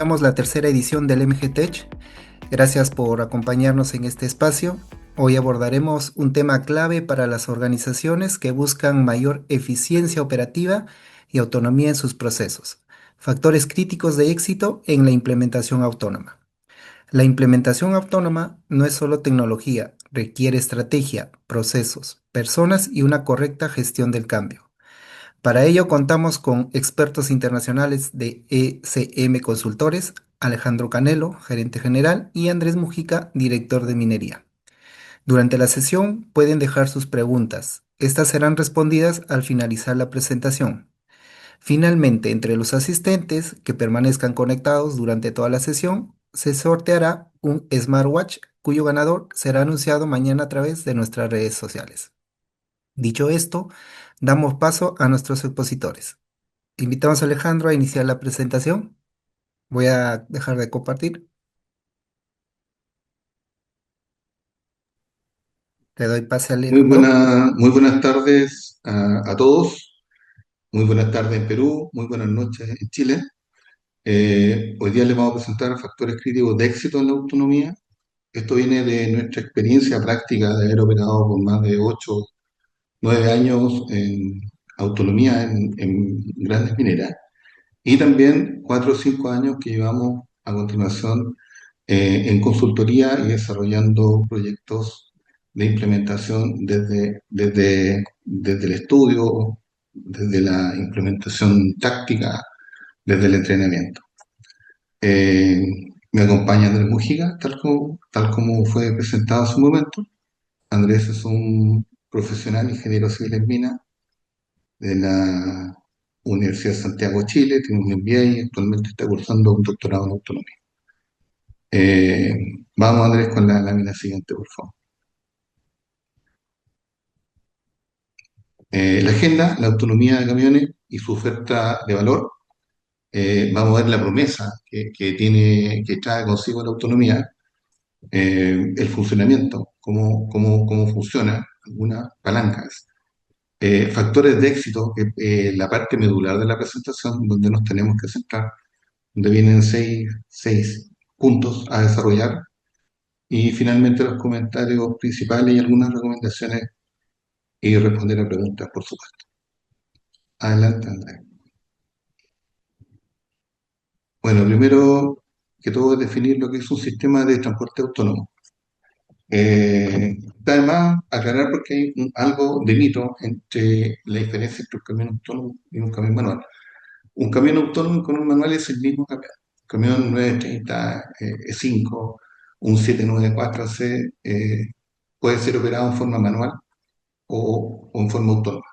Iniciamos la tercera edición del MG Tech. Gracias por acompañarnos en este espacio. Hoy abordaremos un tema clave para las organizaciones que buscan mayor eficiencia operativa y autonomía en sus procesos. Factores críticos de éxito en la implementación autónoma. La implementación autónoma no es solo tecnología, requiere estrategia, procesos, personas y una correcta gestión del cambio. Para ello contamos con expertos internacionales de ECM Consultores, Alejandro Canelo, gerente general, y Andrés Mujica, director de minería. Durante la sesión pueden dejar sus preguntas. Estas serán respondidas al finalizar la presentación. Finalmente, entre los asistentes que permanezcan conectados durante toda la sesión, se sorteará un smartwatch cuyo ganador será anunciado mañana a través de nuestras redes sociales. Dicho esto, damos paso a nuestros expositores. Invitamos a Alejandro a iniciar la presentación. Voy a dejar de compartir. Le doy pase a Alejandro. Muy buenas tardes a todos, muy buenas tardes en Perú, muy buenas noches en Chile. Hoy día les vamos a presentar factores críticos de éxito en la autonomía. Esto viene de nuestra experiencia práctica de haber operado por más de 8, 9 años en autonomía en grandes mineras y también 4 o 5 años que llevamos a continuación en consultoría y desarrollando proyectos de implementación desde el estudio, desde la implementación táctica, desde el entrenamiento. Eh, Me acompaña Andrés Mujica, tal como fue presentado hace un momento. Andrés es un profesional ingeniero civil en minas de la Universidad de Santiago, Chile, tiene un MBA y actualmente está cursando un doctorado en autonomía. Eh, Vamos, Andrés, con la lámina siguiente, por favor. La agenda, la autonomía de camiones y su oferta de valor. Vamos a ver la promesa que trae consigo la autonomía, el funcionamiento, cómo funciona, algunas palancas, factores de éxito, la parte medular de la presentación, donde nos tenemos que centrar, donde vienen seis puntos a desarrollar, y finalmente los comentarios principales y algunas recomendaciones y responder a preguntas, por supuesto. Adelante, Andrés. Bueno, primero que todo es definir lo que es un sistema de transporte autónomo. Además, aclarar porque hay algo de mito entre la diferencia entre un camión autónomo y un camión manual. Un camión autónomo con un manual es el mismo camión. Un camión 930 E5, un 794C puede ser operado en forma manual o en forma autónoma.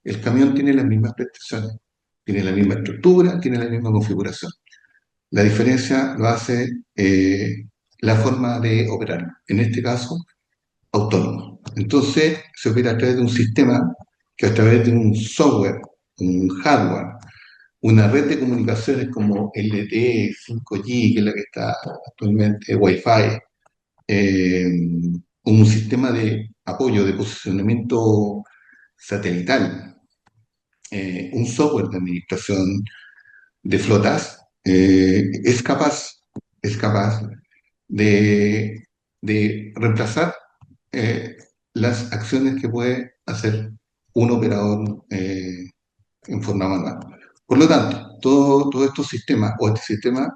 El camión tiene las mismas prestaciones, tiene la misma estructura, tiene la misma configuración. La diferencia lo hace la forma de operar, en este caso, autónomo. Entonces, se opera a través de un sistema que a través de un software, un hardware, una red de comunicaciones como LTE, 5G, que es la que está actualmente, Wi-Fi, eh, un sistema de apoyo, de posicionamiento satelital, un software de administración de flotas, es capaz de, de reemplazar eh, las acciones que puede hacer un operador en forma manual. Por lo tanto, todo estos sistemas o este sistema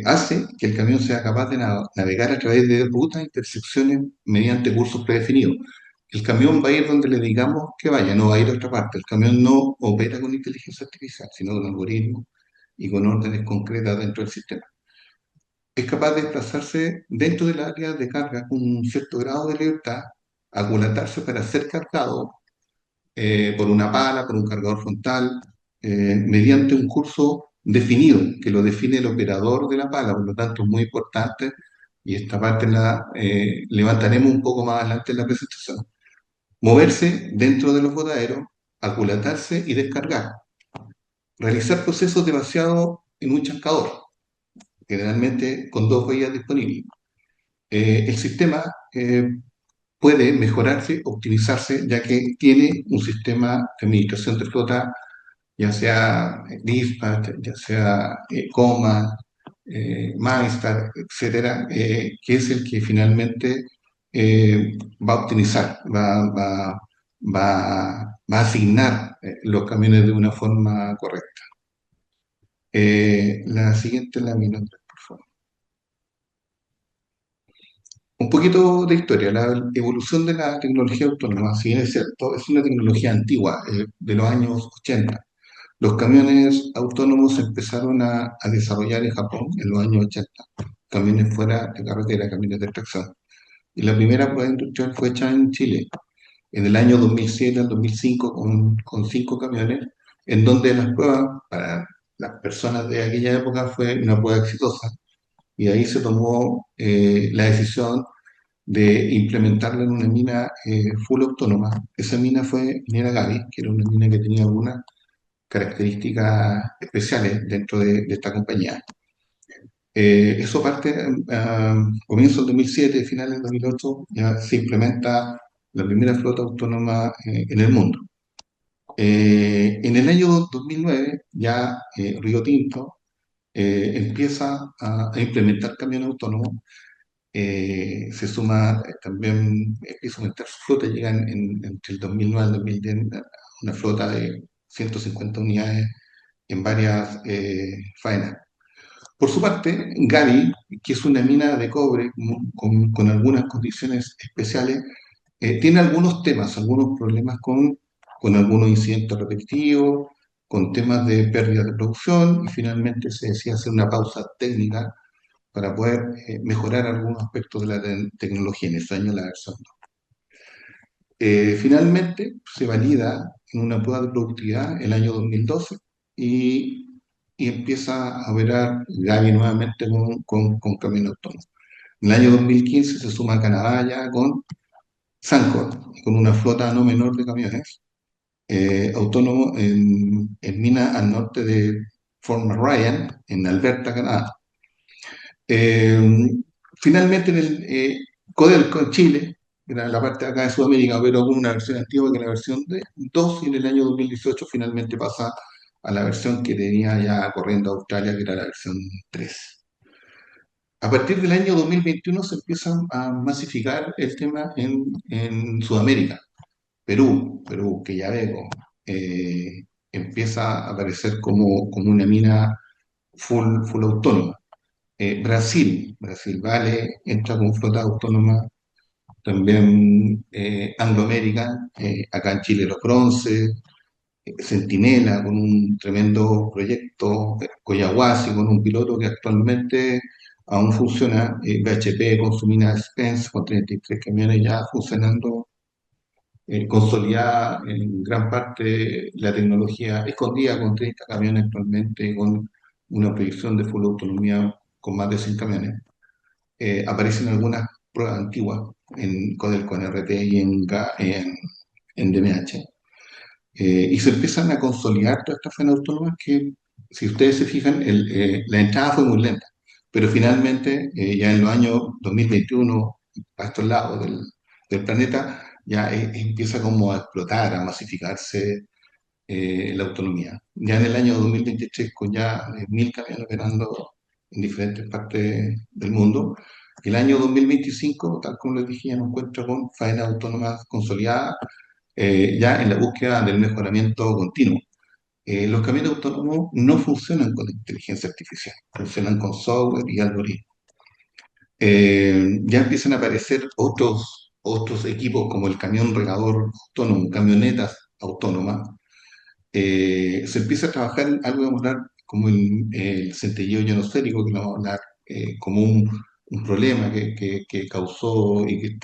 hace que el camión sea capaz de navegar a través de rutas, intersecciones mediante cursos predefinidos. El camión va a ir donde le digamos que vaya, no va a ir a otra parte. El camión no opera con inteligencia artificial, sino con algoritmos y con órdenes concretas dentro del sistema. Es capaz de desplazarse dentro del área de carga con un cierto grado de libertad, aculatarse para ser cargado por una pala, por un cargador frontal, mediante un curso definido, que lo define el operador de la pala, por lo tanto es muy importante, y esta parte la levantaremos un poco más adelante en la presentación. Moverse dentro de los botaderos, aculatarse y descargar. Realizar procesos de vaciado en un chascador, generalmente con dos vías disponibles. El sistema puede mejorarse, optimizarse, ya que tiene un sistema de administración de flota ya sea Dispatch, ya sea Coma, Mindstar, etcétera, que es el que finalmente va a optimizar, va a asignar los camiones de una forma correcta. La siguiente lámina, por favor. Un poquito de historia. La evolución de la tecnología autónoma, si bien es cierto, es una tecnología antigua, de los años 80. Los camiones autónomos se empezaron a desarrollar en Japón en los años 80. Camiones fuera de carretera, camiones de tracción. Y la primera prueba industrial fue hecha en Chile, en el año 2007 al 2005, con 5 camiones, en donde las pruebas para las personas de aquella época fue una prueba exitosa. Y ahí se tomó la decisión de implementarla en una mina full autónoma. Esa mina fue Minera Gaby, que era una mina que tenía algunas características especiales dentro de esta compañía. Eso parte a comienzos del 2007, finales del 2008, ya se implementa la primera flota autónoma en el mundo. En el año 2009, ya Río Tinto empieza a implementar camiones autónomos. Se suma también, empieza a aumentar su flota, llega entre el 2009 y el 2010 una flota de 150 unidades en varias faenas. Por su parte, Gaby, que es una mina de cobre con algunas condiciones especiales, tiene algunos temas, algunos problemas con algunos incidentes repetitivos, con temas de pérdida de producción, y finalmente se decide hacer una pausa técnica para poder mejorar algunos aspectos de la tecnología en ese año, la versión 2. Finalmente se valida en una prueba de productividad el año 2012 y empieza a operar Gaby nuevamente con camino autónomo. En el año 2015 se suma a Canadá ya con Sancor, con una flota no menor de camiones autónomos en mina al norte de Fort McRyan, en Alberta, Canadá. Eh, Finalmente, en el Codelco en Chile, que era la parte de acá de Sudamérica, pero con una versión antigua que es la versión de 2, y en el año 2018 finalmente pasa a la versión que tenía ya corriendo Australia, que era la versión 3. A partir del año 2021 se empieza a masificar el tema en Sudamérica. Perú, que ya veo, empieza a aparecer como una mina full autónoma. Brasil vale, entra con flota autónoma, también Anglo American, acá en Chile los Bronce, Centinela con un tremendo proyecto, Coyahuasi con un piloto que actualmente aún funciona, BHP con su mina Spence con 33 camiones ya funcionando, consolidada en gran parte la tecnología escondida con 30 camiones actualmente, con una proyección de full autonomía con más de 100 camiones. Aparecen algunas pruebas antiguas Codelco, en RT y en DMH. Y se empiezan a consolidar todas estas faenas autónomas que, si ustedes se fijan, la entrada fue muy lenta, pero finalmente, ya en los años 2021, a estos lados del planeta, ya empieza como a explotar, a masificarse la autonomía. Ya en el año 2023, con ya 1.000 camiones operando en diferentes partes del mundo, el año 2025, tal como les dije, ya nos encuentra con faenas autónomas consolidadas, ya en la búsqueda del mejoramiento continuo. Los camiones autónomos no funcionan con inteligencia artificial, funcionan con software y algoritmos. Ya empiezan a aparecer otros equipos como el camión regador autónomo, camionetas autónomas. Se empieza a trabajar en algo, vamos a hablar como el centelleo ionosférico, que lo vamos a hablar como un problema que causó y que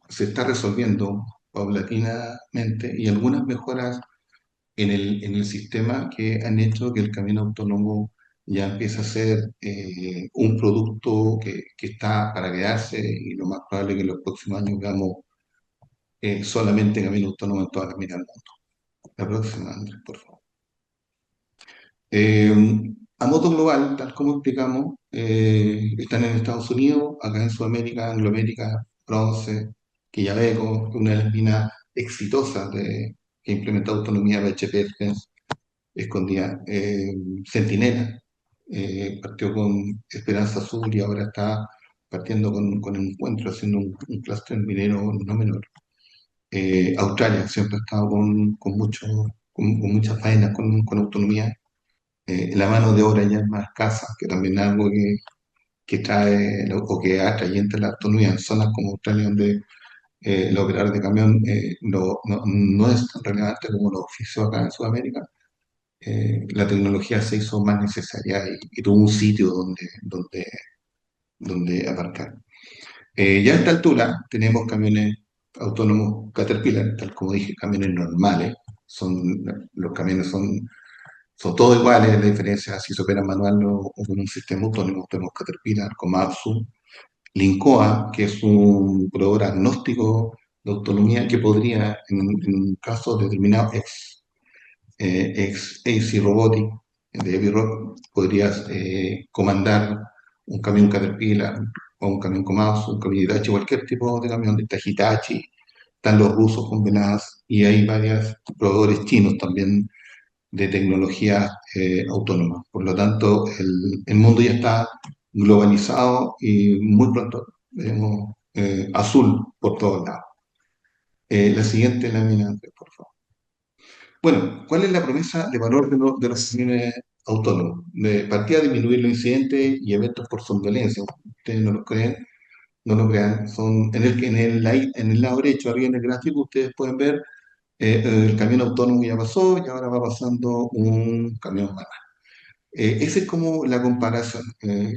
se está resolviendo paulatinamente, y algunas mejoras en el sistema que han hecho que el camino autónomo ya empiece a ser un producto que está para quedarse, y lo más probable es que en los próximos años veamos solamente camino autónomo en todas las minas del mundo. La próxima, Andrés, por favor. Eh, a modo global, tal como explicamos, están en Estados Unidos, acá en Sudamérica, Angloamérica, Bronce, Quillabeco, una de las minas exitosas que implementó autonomía BHP escondía. Centinela partió con Esperanza Azul y ahora está partiendo con Encuentro, haciendo un clúster minero no menor. Australia siempre ha estado con muchas faenas, con autonomía. La mano de obra ya es más escasa, que también es algo que trae o que es atrayente la autonomía en zonas como Australia, donde el operador de camión no es tan relevante como los oficios acá en Sudamérica. La tecnología se hizo más necesaria y tuvo un sitio donde aparcar. Ya a esta altura tenemos camiones autónomos Caterpillar, tal como dije, camiones normales. Son, los camiones son todos iguales, la diferencia es si se opera manual o con un sistema autónomo. Tenemos Caterpillar, Komatsu, Lincoa, que es un proveedor agnóstico de autonomía que podría, en un caso determinado, ex AC Robotic de Heavy Rock, podrías comandar un camión Caterpillar o un camión Komatsu, un camión Hitachi, cualquier tipo de camión, está Hitachi, están los rusos con Velas y hay varios proveedores chinos también de tecnología autónoma. Por lo tanto, el mundo ya está globalizado y muy pronto veremos azul por todos lados. La siguiente lámina, por favor. Bueno, ¿cuál es la promesa de valor de los camiones autónomos? De partida, disminuir los incidentes y eventos por somnolencia. Ustedes no lo creen, no lo crean. Son, en el lado derecho, arriba en el gráfico, ustedes pueden ver el camión autónomo ya pasó y ahora va pasando un camión más. Esa es como la comparación.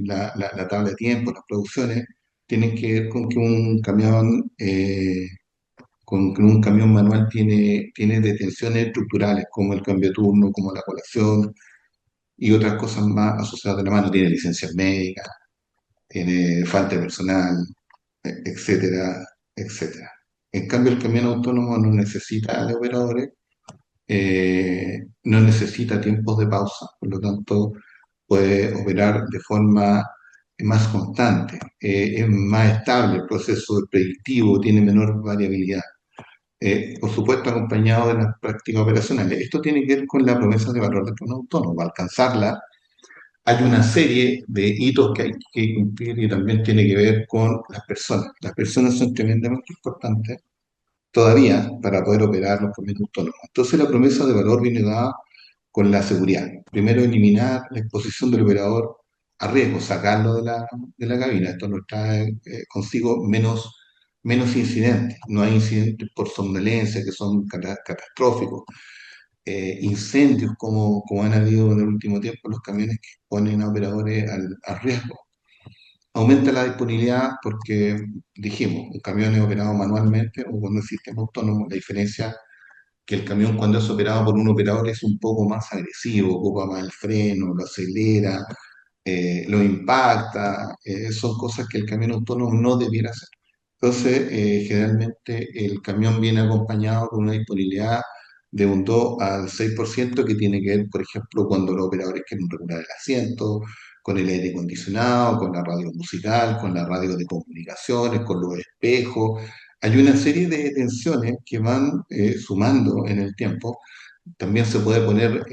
La tabla de tiempo, las producciones, tienen que ver con que un camión manual tiene detenciones estructurales, como el cambio de turno, como la colación y otras cosas más asociadas de la mano. Tiene licencias médicas, tiene falta de personal, etcétera, etcétera. En cambio, el camión autónomo no necesita de operadores, no necesita tiempos de pausa, por lo tanto, puede operar de forma más constante, es más estable, el proceso predictivo tiene menor variabilidad. Por supuesto acompañado de las prácticas operacionales. Esto tiene que ver con la promesa de valor del plano autónomo. Para alcanzarla hay una serie de hitos que hay que cumplir y también tiene que ver con las personas. Las personas son tremendamente importantes todavía para poder operar los camiones autónomos. Entonces la promesa de valor viene dada con la seguridad. Primero, eliminar la exposición del operador a riesgo, sacarlo de la cabina. Esto nos trae consigo menos incidentes. No hay incidentes por somnolencia que son catastróficos. Incendios como han habido en el último tiempo, los camiones que ponen a operadores al riesgo. Aumenta la disponibilidad porque, dijimos, un camión es operado manualmente o con un sistema autónomo. La diferencia que el camión cuando es operado por un operador es un poco más agresivo, ocupa más el freno, lo acelera, lo impacta, son cosas que el camión autónomo no debiera hacer. Entonces, generalmente el camión viene acompañado con una disponibilidad de un 2 al 6% que tiene que ver, por ejemplo, cuando los operadores quieren regular el asiento, con el aire acondicionado, con la radio musical, con la radio de comunicaciones, con los espejos. Hay una serie de tensiones que van sumando en el tiempo. También se puede poner,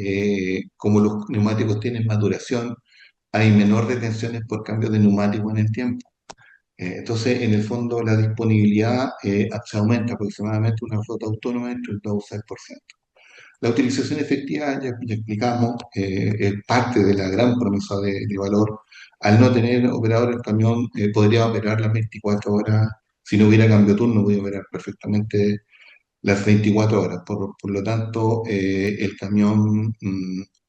como los neumáticos tienen más duración, hay menor detenciones por cambio de neumático en el tiempo. Entonces, en el fondo, la disponibilidad se aumenta aproximadamente una flota autónoma entre el 2 y el 6%. La utilización efectiva, ya explicamos, es parte de la gran promesa de valor. Al no tener operador, el camión podría operar las 24 horas. Si no hubiera cambio de turno, podría operar perfectamente las 24 horas. Por lo tanto, el camión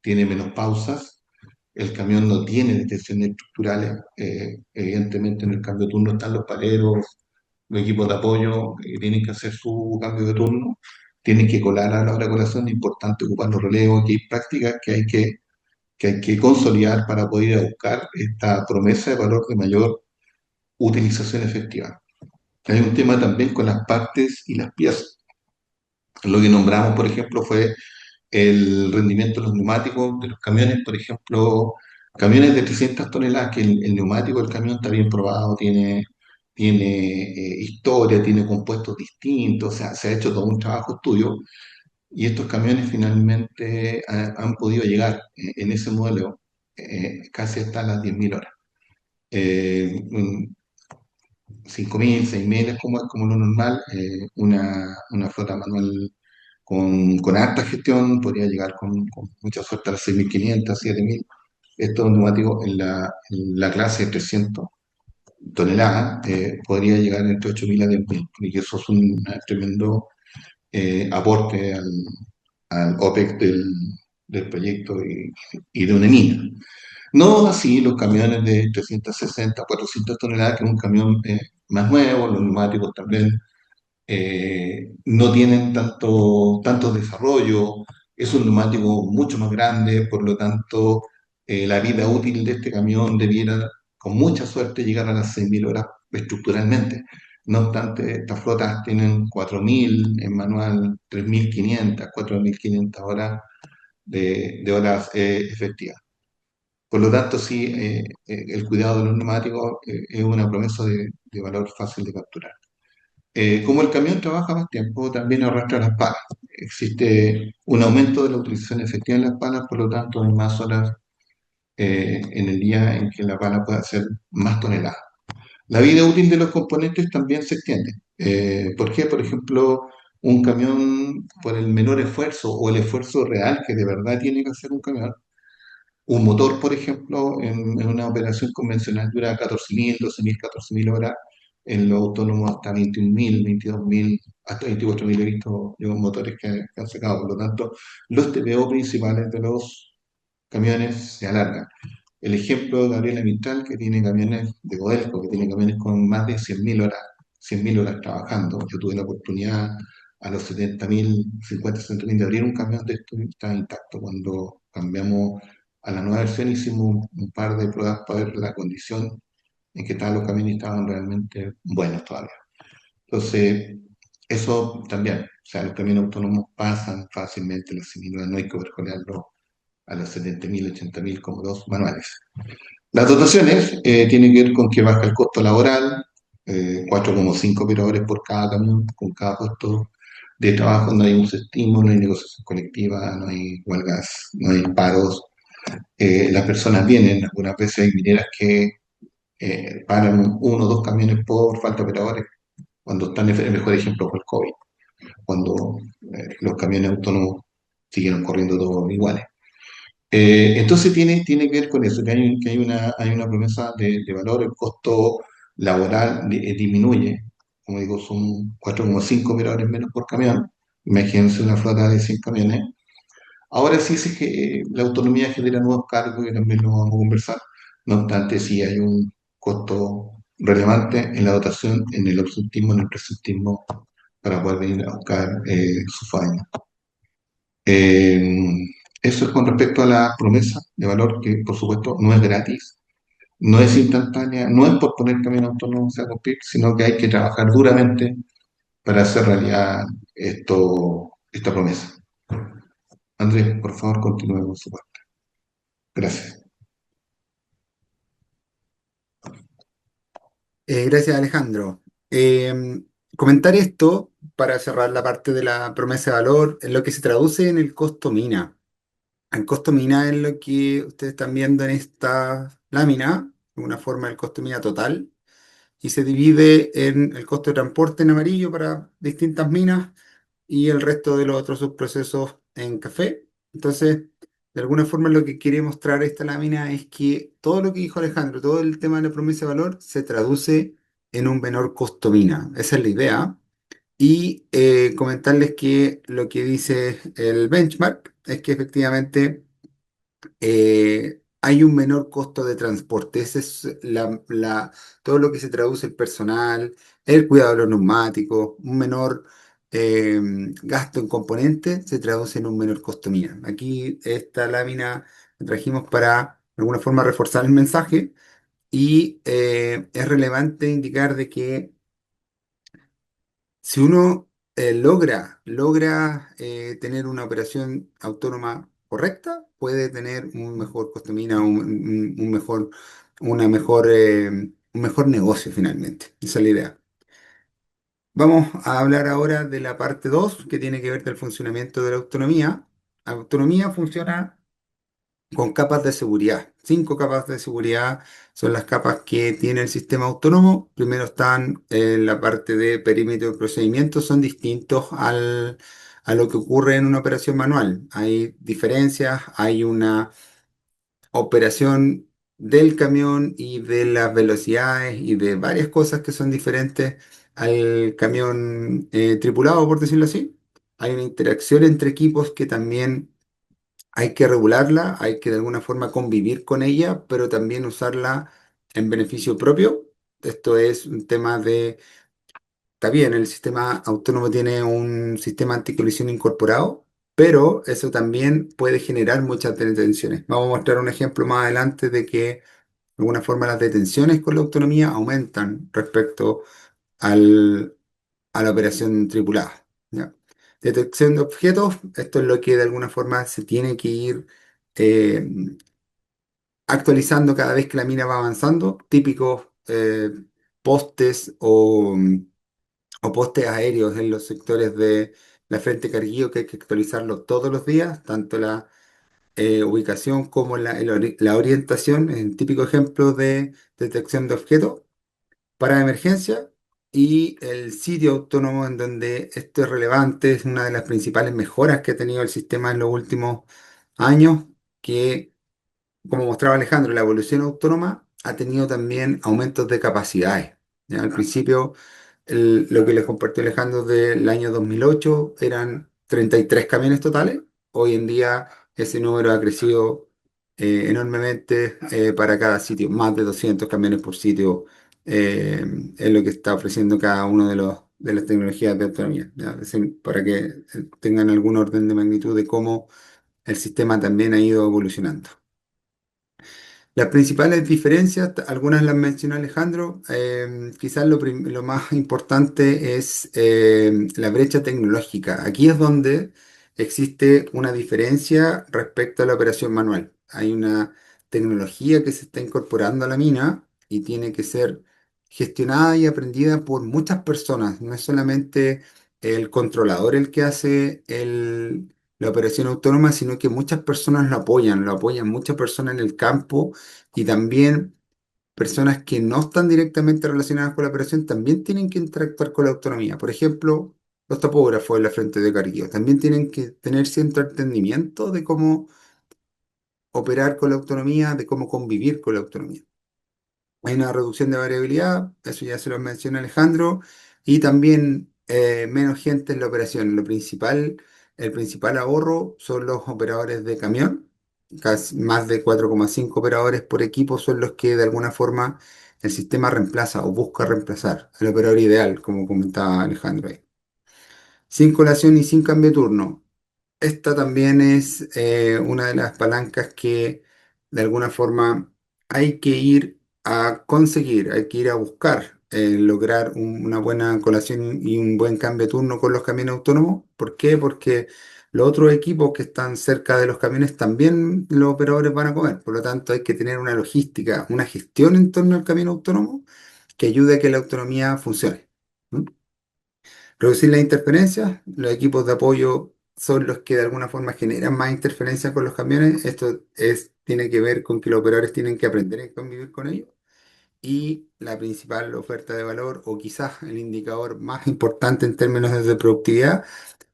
tiene menos pausas, el camión no tiene detenciones estructurales. Evidentemente, en el cambio de turno están los paleros, los equipos de apoyo que tienen que hacer su cambio de turno, tienen que colar a la hora de colación, es importante ocupar los relevos, que hay prácticas que hay que consolidar para poder ir a buscar esta promesa de valor de mayor utilización efectiva. Hay un tema también con las partes y las piezas. Lo que nombramos, por ejemplo, fue el rendimiento de los neumáticos de los camiones, por ejemplo, camiones de 300 toneladas, que el neumático del camión está bien probado, tiene historia, tiene compuestos distintos, o sea, se ha hecho todo un trabajo estudio, y estos camiones finalmente han podido llegar en ese modelo casi hasta las 10.000 horas. 5.000, 6.000 es como lo normal. Una flota manual con alta gestión podría llegar con mucha suerte a las 6.500, 7.000. Estos neumáticos en la clase de 300 toneladas podría llegar entre 8.000 a 10.000, y eso es un tremendo aporte al OPEX del proyecto y de una mina. No así los camiones de 360, 400 toneladas, que es un camión más nuevo, los neumáticos también no tienen tanto desarrollo, es un neumático mucho más grande, por lo tanto la vida útil de este camión debiera, con mucha suerte, llegar a las 6.000 horas estructuralmente. No obstante, estas flotas tienen 4.000 en manual, 3.500, 4.500 horas de horas efectivas. Por lo tanto, sí, el cuidado de los neumáticos es una promesa de valor fácil de capturar. Como el camión trabaja más tiempo, también arrastra las palas. Existe un aumento de la utilización efectiva de las palas, por lo tanto hay más horas en el día en que la pala puede hacer más toneladas. La vida útil de los componentes también se extiende. ¿Por qué? Por ejemplo, un camión, por el menor esfuerzo o el esfuerzo real que de verdad tiene que hacer un camión, un motor, por ejemplo, en una operación convencional dura 14.000, 12.000, 14.000 horas. En los autónomos hasta 21.000, 22.000, hasta 24.000 he visto yo motores que han sacado. Por lo tanto, los TPO principales de los camiones se alargan. El ejemplo de Gabriela Mistral, que tiene camiones de Codelco, que tiene camiones con más de 100.000 horas, 100.000 horas trabajando. Yo tuve la oportunidad a los 70.000, 50, 60.000 de abrir un camión de esto y estaba intacto. Cuando cambiamos a la nueva versión hicimos un par de pruebas para ver la condición en que estaban los camiones y estaban realmente buenos todavía. Entonces, eso también, o sea, los camiones autónomos pasan fácilmente las 100.000 horas, no hay que overcolearlo a los 70.000, 80.000 como los manuales. Las dotaciones tienen que ver con que baja el costo laboral, 4,5 operadores por cada camión, con cada puesto de trabajo, no hay un sestismo, no hay negociación colectiva, no hay huelgas, no hay paros. Las personas vienen, algunas veces hay mineras que paran uno o dos camiones por falta de operadores, cuando están, el mejor ejemplo fue el COVID, cuando los camiones autónomos siguieron corriendo todos iguales. Entonces tiene que ver con eso, que hay una promesa de valor, el costo laboral disminuye, como digo, son 4,5 operadores menos por camión, imagínense una flota de 100 camiones. Ahora sí sé que la autonomía genera nuevos cargos, que también lo vamos a conversar, no obstante sí hay un costo relevante en la dotación, en el absentismo, en el presentismo, para poder venir a buscar su faena. Eh, Eso es con respecto a la promesa de valor, que por supuesto no es gratis, no es instantánea, no es por poner camino autónomo a cumplir, sino que hay que trabajar duramente para hacer realidad esta promesa. Andrés, por favor, continúe con su parte. Gracias. Gracias, Alejandro. Comentar esto para cerrar la parte de la promesa de valor, en lo que se traduce en el costo mina. El costo mina es lo que ustedes están viendo en esta lámina, una forma del costo mina total, y se divide en el costo de transporte en amarillo para distintas minas y el resto de los otros subprocesos en café. Entonces, de alguna forma lo que quiere mostrar esta lámina es que todo lo que dijo Alejandro, todo el tema de la promesa de valor, se traduce en un menor costo mina. Esa es la idea. Y comentarles que lo que dice el benchmark es que efectivamente hay un menor costo de transporte. Ese es todo lo que se traduce el personal, el cuidado de los neumáticos, un menor eh, gasto en componentes se traduce en un menor costo mía. Aquí esta lámina la trajimos para de alguna forma reforzar el mensaje y es relevante indicar de que si uno logra tener una operación autónoma correcta, puede tener un mejor costo mina, un mejor, un mejor negocio finalmente. Esa es la idea. Vamos a hablar ahora de la parte 2 que tiene que ver del funcionamiento de la autonomía. La autonomía funciona con capas de seguridad. 5 capas de seguridad son las capas que tiene el sistema autónomo. Primero están en la parte de perímetro de procedimientos, son distintos a lo que ocurre en una operación manual. Hay diferencias, hay una operación del camión y de las velocidades y de varias cosas que son diferentes al camión tripulado, por decirlo así. Hay una interacción entre equipos que también hay que regularla, hay que de alguna forma convivir con ella, pero también usarla en beneficio propio. Esto es un tema de, está bien, el sistema autónomo tiene un sistema anticolisión incorporado, pero eso también puede generar muchas detenciones. Vamos a mostrar un ejemplo más adelante de que de alguna forma las detenciones con la autonomía aumentan respecto al, a la operación tripulada. ¿Ya? Detección de objetos, esto es lo que de alguna forma se tiene que ir eh, actualizando cada vez que la mina va avanzando, típicos postes o postes aéreos en los sectores de la Frente Carguillo que hay que actualizarlo todos los días, tanto la ubicación como la orientación, es un típico ejemplo de detección de objetos para emergencia. Y el sitio autónomo en donde esto es relevante es una de las principales mejoras que ha tenido el sistema en los últimos años, que como mostraba Alejandro, la evolución autónoma ha tenido también aumentos de capacidades. ¿Ya? Al principio, lo que les compartió Alejandro del año 2008 eran 33 camiones totales. Hoy en día ese número ha crecido enormemente para cada sitio. Más de 200 camiones por sitio es lo que está ofreciendo cada uno de las tecnologías de autonomía. ¿Ya? Es decir, para que tengan algún orden de magnitud de cómo el sistema también ha ido evolucionando. Las principales diferencias, algunas las mencionó Alejandro, quizás lo más importante es la brecha tecnológica. Aquí es donde existe una diferencia respecto a la operación manual. Hay una tecnología que se está incorporando a la mina y tiene que ser gestionada y aprendida por muchas personas. No es solamente el controlador el que hace la operación autónoma, sino que muchas personas lo apoyan muchas personas en el campo y también personas que no están directamente relacionadas con la operación también tienen que interactuar con la autonomía. Por ejemplo, los topógrafos en la frente de carguillo también tienen que tener cierto entendimiento de cómo operar con la autonomía, de cómo convivir con la autonomía. Hay una reducción de variabilidad, eso ya se lo menciona Alejandro, y también menos gente en la operación. El principal ahorro son los operadores de camión, más de 4,5 operadores por equipo son los que de alguna forma el sistema reemplaza o busca reemplazar el operador ideal, como comentaba Alejandro ahí. Sin colación y sin cambio de turno. Esta también es una de las palancas que de alguna forma hay que ir a conseguir, hay que ir a buscar lograr una buena colación y un buen cambio de turno con los camiones autónomos. ¿Por qué? Porque los otros equipos que están cerca de los camiones también los operadores van a comer. Por lo tanto, hay que tener una logística, una gestión en torno al camión autónomo que ayude a que la autonomía funcione. ¿Mm? Reducir las interferencias, los equipos de apoyo son los que de alguna forma generan más interferencias con los camiones. Tiene que ver con que los operadores tienen que aprender a convivir con ellos. Y la principal oferta de valor, o quizás el indicador más importante en términos de productividad,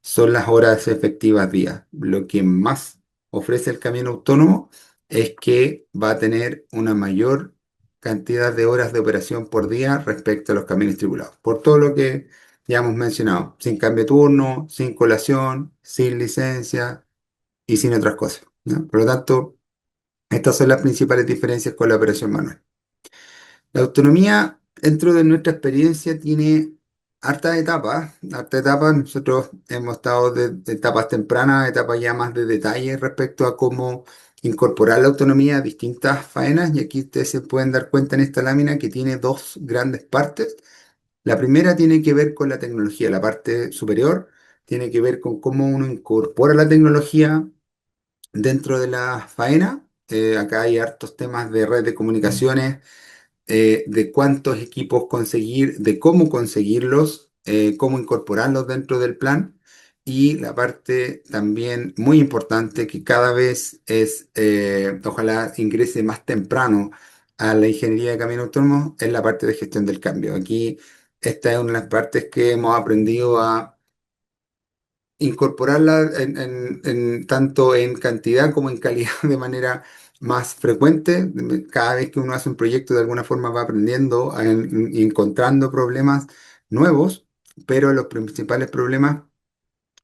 son las horas efectivas día. Lo que más ofrece el camión autónomo es que va a tener una mayor cantidad de horas de operación por día respecto a los camiones tripulados. Por todo lo que ya hemos mencionado, sin cambio de turno, sin colación, sin licencia y sin otras cosas, ¿no? Por lo tanto, estas son las principales diferencias con la operación manual. La autonomía, dentro de nuestra experiencia, tiene hartas etapas. Hartas etapas, nosotros hemos estado de etapas tempranas, etapas ya más de detalle respecto a cómo incorporar la autonomía a distintas faenas. Y aquí ustedes se pueden dar cuenta en esta lámina que tiene dos grandes partes. La primera tiene que ver con la tecnología, la parte superior tiene que ver con cómo uno incorpora la tecnología dentro de la faena. Acá hay hartos temas de red de comunicaciones, de cuántos equipos conseguir, de cómo conseguirlos, cómo incorporarlos dentro del plan. Y la parte también muy importante que cada vez es, ojalá ingrese más temprano a la ingeniería de camino autónomo, es la parte de gestión del cambio. Aquí esta es una de las partes que hemos aprendido a incorporarla tanto en cantidad como en calidad de manera más frecuente. Cada vez que uno hace un proyecto, de alguna forma va aprendiendo, encontrando problemas nuevos, pero los principales problemas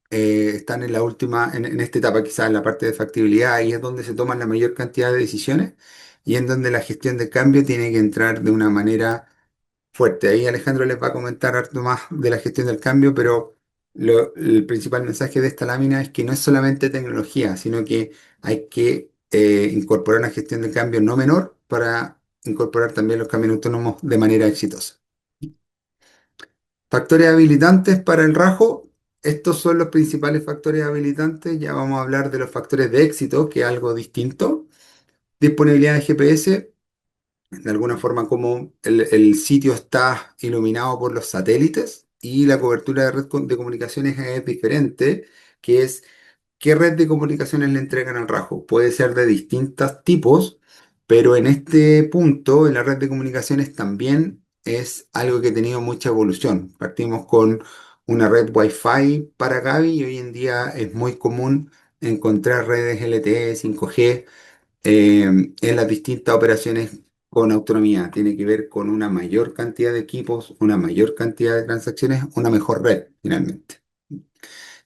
están en la última, en esta etapa, quizás en la parte de factibilidad. Ahí es donde se toman la mayor cantidad de decisiones y en donde la gestión de cambio tiene que entrar de una manera fuerte. Ahí Alejandro les va a comentar harto más de la gestión del cambio, pero el principal mensaje de esta lámina es que no es solamente tecnología, sino que hay que incorporar una gestión de cambio no menor para incorporar también los camiones autónomos de manera exitosa. Factores habilitantes para el rajo. Estos son los principales factores habilitantes. Ya vamos a hablar de los factores de éxito, que es algo distinto. Disponibilidad de GPS, de alguna forma como el sitio está iluminado por los satélites y la cobertura de red de comunicaciones es diferente, que es qué red de comunicaciones le entregan al Rajo. Puede ser de distintos tipos, pero en este punto, en la red de comunicaciones también es algo que ha tenido mucha evolución. Partimos con una red Wi-Fi para Gavi y hoy en día es muy común encontrar redes LTE, 5G en las distintas operaciones con autonomía. Tiene que ver con una mayor cantidad de equipos, una mayor cantidad de transacciones, una mejor red, finalmente.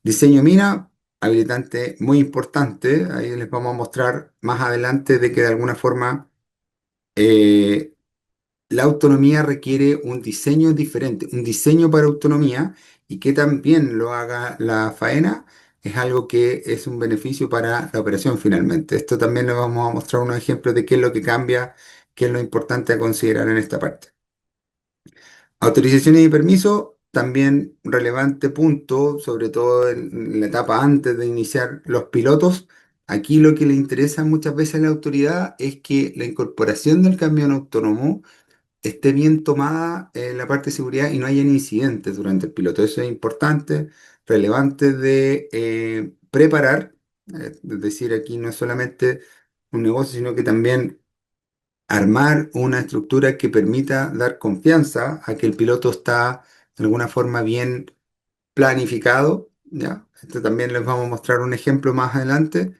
Diseño mina, habilitante muy importante. Ahí les vamos a mostrar más adelante de que de alguna forma eh, la autonomía requiere un diseño diferente, un diseño para autonomía y que también lo haga la faena es algo que es un beneficio para la operación finalmente. Esto también les vamos a mostrar unos ejemplos de qué es lo que cambia, qué es lo importante a considerar en esta parte. Autorizaciones y permisos, también relevante punto, sobre todo en la etapa antes de iniciar los pilotos. Aquí lo que le interesa muchas veces a la autoridad es que la incorporación del camión autónomo esté bien tomada en la parte de seguridad y no haya incidentes durante el piloto. Eso es importante, relevante de preparar. Es decir, aquí no es solamente un negocio, sino que también armar una estructura que permita dar confianza a que el piloto está de alguna forma bien planificado. ¿Ya? Esto también les vamos a mostrar un ejemplo más adelante.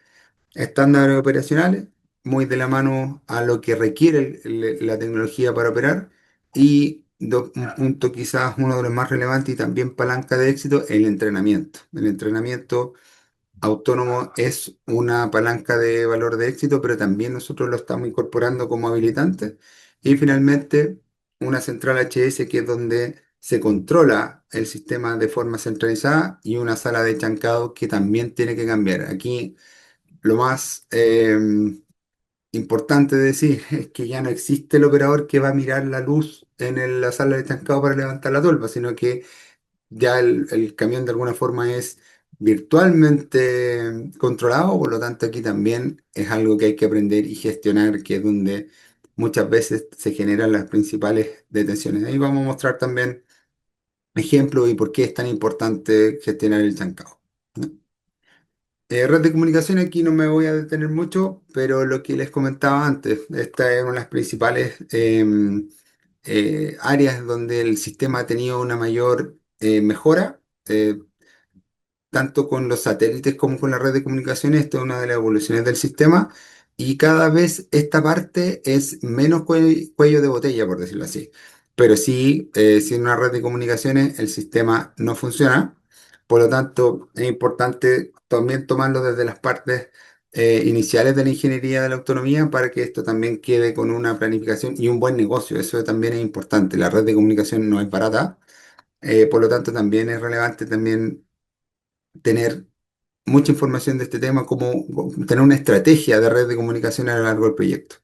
Estándares operacionales, muy de la mano a lo que requiere la tecnología para operar. Y un punto quizás uno de los más relevantes y también palanca de éxito, el entrenamiento. El entrenamiento autónomo es una palanca de valor de éxito, pero también nosotros lo estamos incorporando como habilitante. Y finalmente, una central HS que es donde se controla el sistema de forma centralizada y una sala de chancado que también tiene que cambiar. Aquí lo más importante de decir es que ya no existe el operador que va a mirar la luz en la sala de chancado para levantar la tolva, sino que ya el camión de alguna forma es virtualmente controlado, por lo tanto aquí también es algo que hay que aprender y gestionar, que es donde muchas veces se generan las principales detenciones. Ahí vamos a mostrar también ejemplos y por qué es tan importante gestionar el chancado. ¿No? Red de comunicación, aquí no me voy a detener mucho, pero lo que les comentaba antes, esta es una de las principales áreas donde el sistema ha tenido una mayor mejora. Tanto con los satélites como con la red de comunicaciones. Esto es una de las evoluciones del sistema y cada vez esta parte es menos cuello de botella, por decirlo así. Pero sí, sin una red de comunicaciones el sistema no funciona. Por lo tanto, es importante también tomarlo desde las partes iniciales de la ingeniería de la autonomía para que esto también quede con una planificación y un buen negocio. Eso también es importante. La red de comunicación no es barata. Por lo tanto, también es relevante también tener mucha información de este tema, como tener una estrategia de red de comunicación a lo largo del proyecto.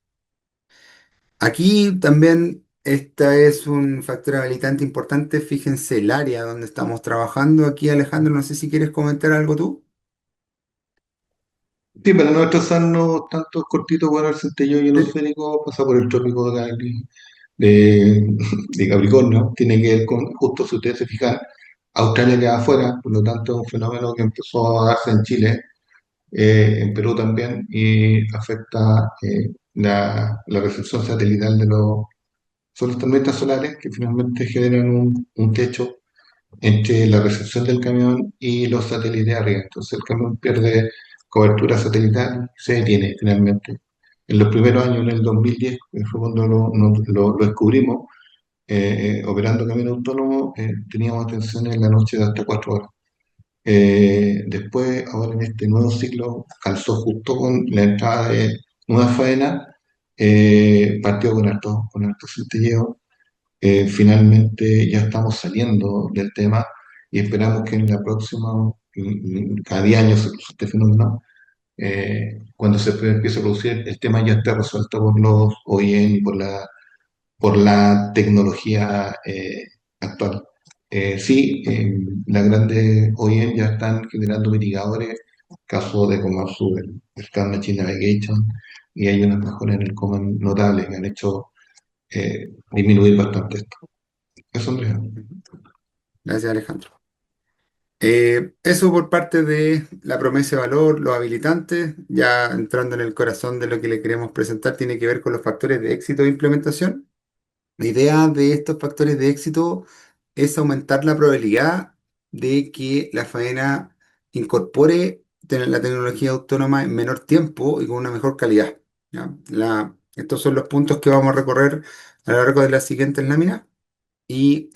Aquí también esta es un factor habilitante importante. Fíjense el área donde estamos trabajando. Aquí, Alejandro, no sé si quieres comentar algo tú. Sí, para no trazarnos tantos cortitos, bueno, el centello Sí. ionosférico pasa por el trópico de, de Capricornio, tiene que ver con, justo si ustedes se fijan, Australia queda afuera, por lo tanto es un fenómeno que empezó a darse en Chile, en Perú también, y afecta la recepción satelital son las tormentas solares que finalmente generan un techo entre la recepción del camión y los satélites arriba. Entonces el camión pierde cobertura satelital, se detiene finalmente. En los primeros años, en el 2010, que fue cuando lo descubrimos, operando camión autónomo, teníamos atención en la noche de hasta 4 horas. Después, ahora en este nuevo ciclo, calzó justo con la entrada de nueva faena, partió con harto centelleo. Finalmente ya estamos saliendo del tema y esperamos que en la próxima, cada 10 años se produce este fenómeno, cuando empiece a producir, el tema ya esté resuelto por los OEM y por la tecnología actual. Sí, las grandes OEM ya están generando mitigadores, caso de Komatsu, el Scan Machine Navigation, y hay unas mejoras en el command notables que han hecho disminuir bastante esto. Eso, Andrea. Ujú. Gracias, Alejandro. Eso por parte de la promesa de valor, los habilitantes, ya entrando en el corazón de lo que le queremos presentar, tiene que ver con los factores de éxito de implementación. La idea de estos factores de éxito es aumentar la probabilidad de que la faena incorpore la tecnología autónoma en menor tiempo y con una mejor calidad. ¿Ya? Estos son los puntos que vamos a recorrer a lo largo de las siguientes láminas y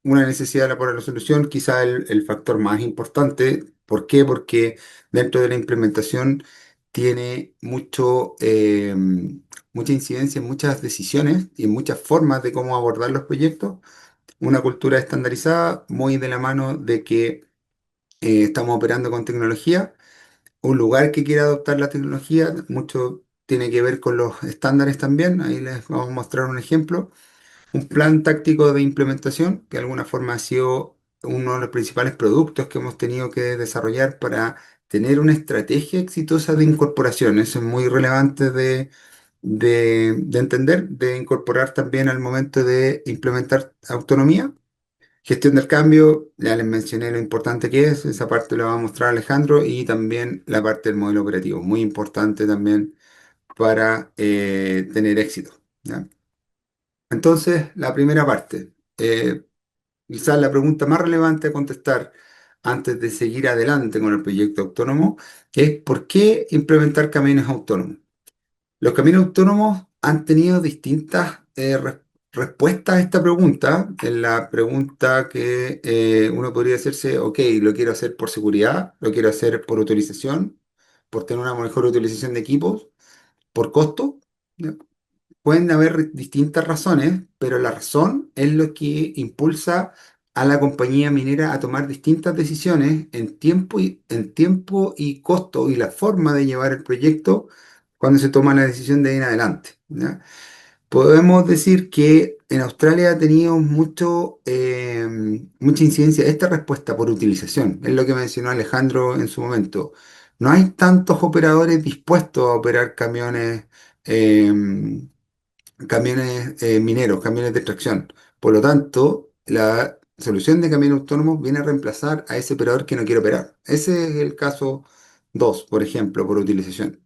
una necesidad de la resolución, quizá el factor más importante. ¿Por qué? Porque dentro de la implementación tiene mucha incidencia en muchas decisiones y en muchas formas de cómo abordar los proyectos. Una cultura estandarizada, muy de la mano de que estamos operando con tecnología. Un lugar que quiera adoptar la tecnología, mucho tiene que ver con los estándares también. Ahí les vamos a mostrar un ejemplo. Un plan táctico de implementación, que de alguna forma ha sido uno de los principales productos que hemos tenido que desarrollar para tener una estrategia exitosa de incorporación. Eso es muy relevante de entender, de incorporar también al momento de implementar autonomía. Gestión del cambio, ya les mencioné lo importante que es, esa parte la va a mostrar Alejandro, y también la parte del modelo operativo, muy importante también para tener éxito. ¿Ya? Entonces, la primera parte, quizás la pregunta más relevante a contestar antes de seguir adelante con el proyecto autónomo es ¿por qué implementar camiones autónomos? Los caminos autónomos han tenido distintas respuestas a esta pregunta. En la pregunta que uno podría hacerse, ok, lo quiero hacer por seguridad, lo quiero hacer por utilización, por tener una mejor utilización de equipos, por costo. ¿Ya? Pueden haber distintas razones, pero la razón es lo que impulsa a la compañía minera a tomar distintas decisiones en tiempo y costo y la forma de llevar el proyecto cuando se toma la decisión de ir adelante. ¿Ya? Podemos decir que en Australia ha tenido mucha incidencia esta respuesta por utilización, es lo que mencionó Alejandro en su momento. No hay tantos operadores dispuestos a operar em, camiones mineros, camiones de extracción. Por lo tanto, la solución de camiones autónomos viene a reemplazar a ese operador que no quiere operar. Ese es el caso 2, por ejemplo, por utilización.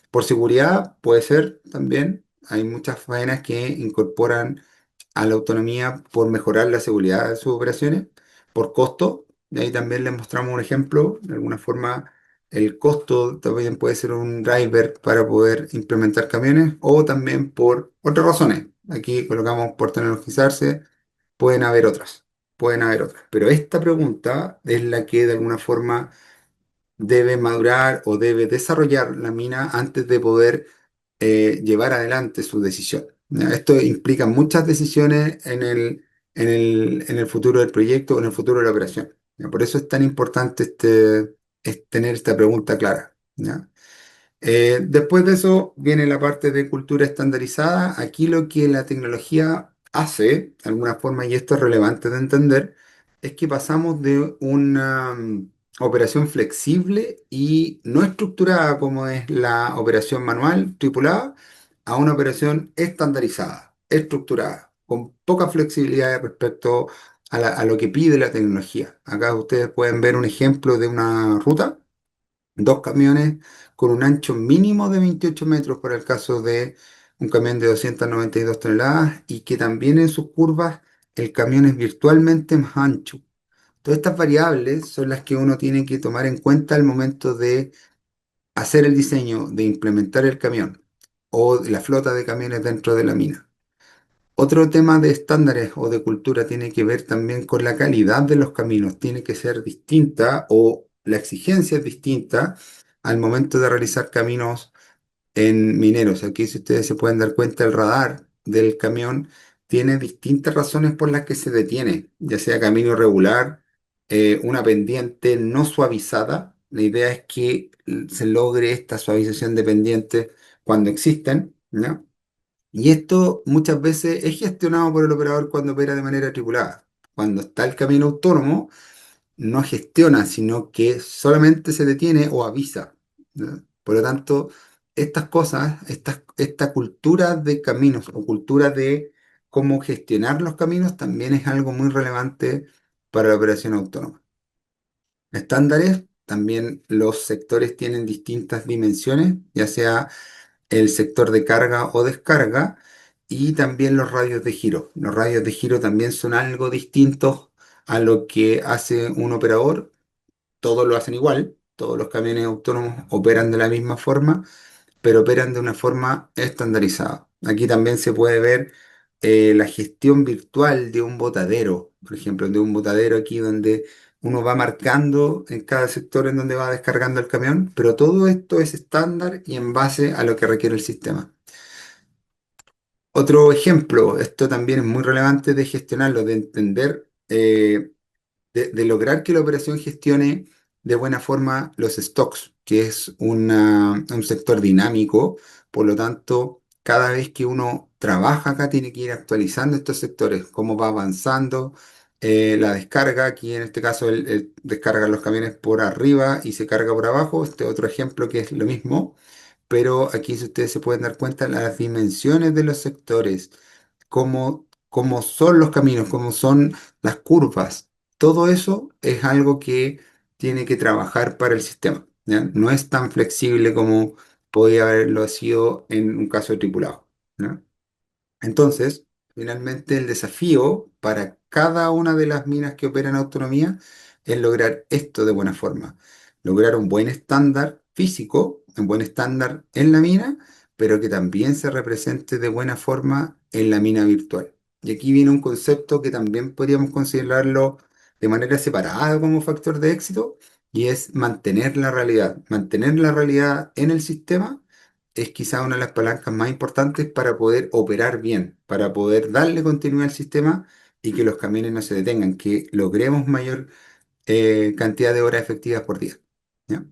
Por seguridad puede ser también. Hay muchas faenas que incorporan a la autonomía por mejorar la seguridad de sus operaciones. Por costo, y ahí también les mostramos un ejemplo. De alguna forma, el costo también puede ser un driver para poder implementar camiones o también por otras razones. Aquí colocamos por tecnologizarse, pueden haber otras, pueden haber otras. Pero esta pregunta es la que de alguna forma debe madurar o debe desarrollar la mina antes de poder llevar adelante su decisión. ¿Ya? Esto implica muchas decisiones en el futuro del proyecto o en el futuro de la operación. ¿Ya? Por eso es tan importante es tener esta pregunta clara. ¿Ya? Después de eso viene la parte de cultura estandarizada. Aquí lo que la tecnología hace, de alguna forma, y esto es relevante de entender, es que pasamos de una operación flexible y no estructurada como es la operación manual tripulada a una operación estandarizada, estructurada, con poca flexibilidad respecto a lo que pide la tecnología. Acá ustedes pueden ver un ejemplo de una ruta, dos camiones con un ancho mínimo de 28 metros para el caso de un camión de 292 toneladas y que también en sus curvas el camión es virtualmente más ancho. Todas estas variables son las que uno tiene que tomar en cuenta al momento de hacer el diseño, de implementar el camión o de la flota de camiones dentro de la mina. Otro tema de estándares o de cultura tiene que ver también con la calidad de los caminos. Tiene que ser distinta o la exigencia es distinta al momento de realizar caminos en mineros. Aquí, si ustedes se pueden dar cuenta, el radar del camión tiene distintas razones por las que se detiene, ya sea camino irregular, una pendiente no suavizada. La idea es que se logre esta suavización de pendientes cuando existen, ¿no? Y esto muchas veces es gestionado por el operador cuando opera de manera tripulada. Cuando está el camino autónomo, no gestiona, sino que solamente se detiene o avisa, ¿no? Por lo tanto, estas cosas, esta cultura de caminos o cultura de cómo gestionar los caminos también es algo muy relevante para la operación autónoma. Estándares, también los sectores tienen distintas dimensiones, ya sea el sector de carga o descarga y también los radios de giro. Los radios de giro también son algo distintos a lo que hace un operador. Todos lo hacen igual, todos los camiones autónomos operan de la misma forma, pero operan de una forma estandarizada. Aquí también se puede ver la gestión virtual de un botadero, por ejemplo, de un botadero aquí donde uno va marcando en cada sector en donde va descargando el camión, pero todo esto es estándar y en base a lo que requiere el sistema. Otro ejemplo, esto también es muy relevante de gestionarlo, de entender de lograr que la operación gestione de buena forma los stocks, que es un sector dinámico. Por lo tanto, cada vez que uno trabaja acá tiene que ir actualizando estos sectores, cómo va avanzando la descarga. Aquí en este caso descarga los camiones por arriba y se carga por abajo. Este otro ejemplo que es lo mismo, pero aquí si ustedes se pueden dar cuenta las dimensiones de los sectores, cómo son los caminos, cómo son las curvas. Todo eso es algo que tiene que trabajar para el sistema, ¿ya? No es tan flexible como podría haberlo sido en un caso tripulado, ¿ya? Entonces, finalmente el desafío para cada una de las minas que operan en autonomía es lograr esto de buena forma, lograr un buen estándar físico, un buen estándar en la mina, pero que también se represente de buena forma en la mina virtual. Y aquí viene un concepto que también podríamos considerarlo de manera separada como factor de éxito, y es mantener la realidad en el sistema es quizá una de las palancas más importantes para poder operar bien, para poder darle continuidad al sistema y que los camiones no se detengan, que logremos mayor cantidad de horas efectivas por día. ¿Ya?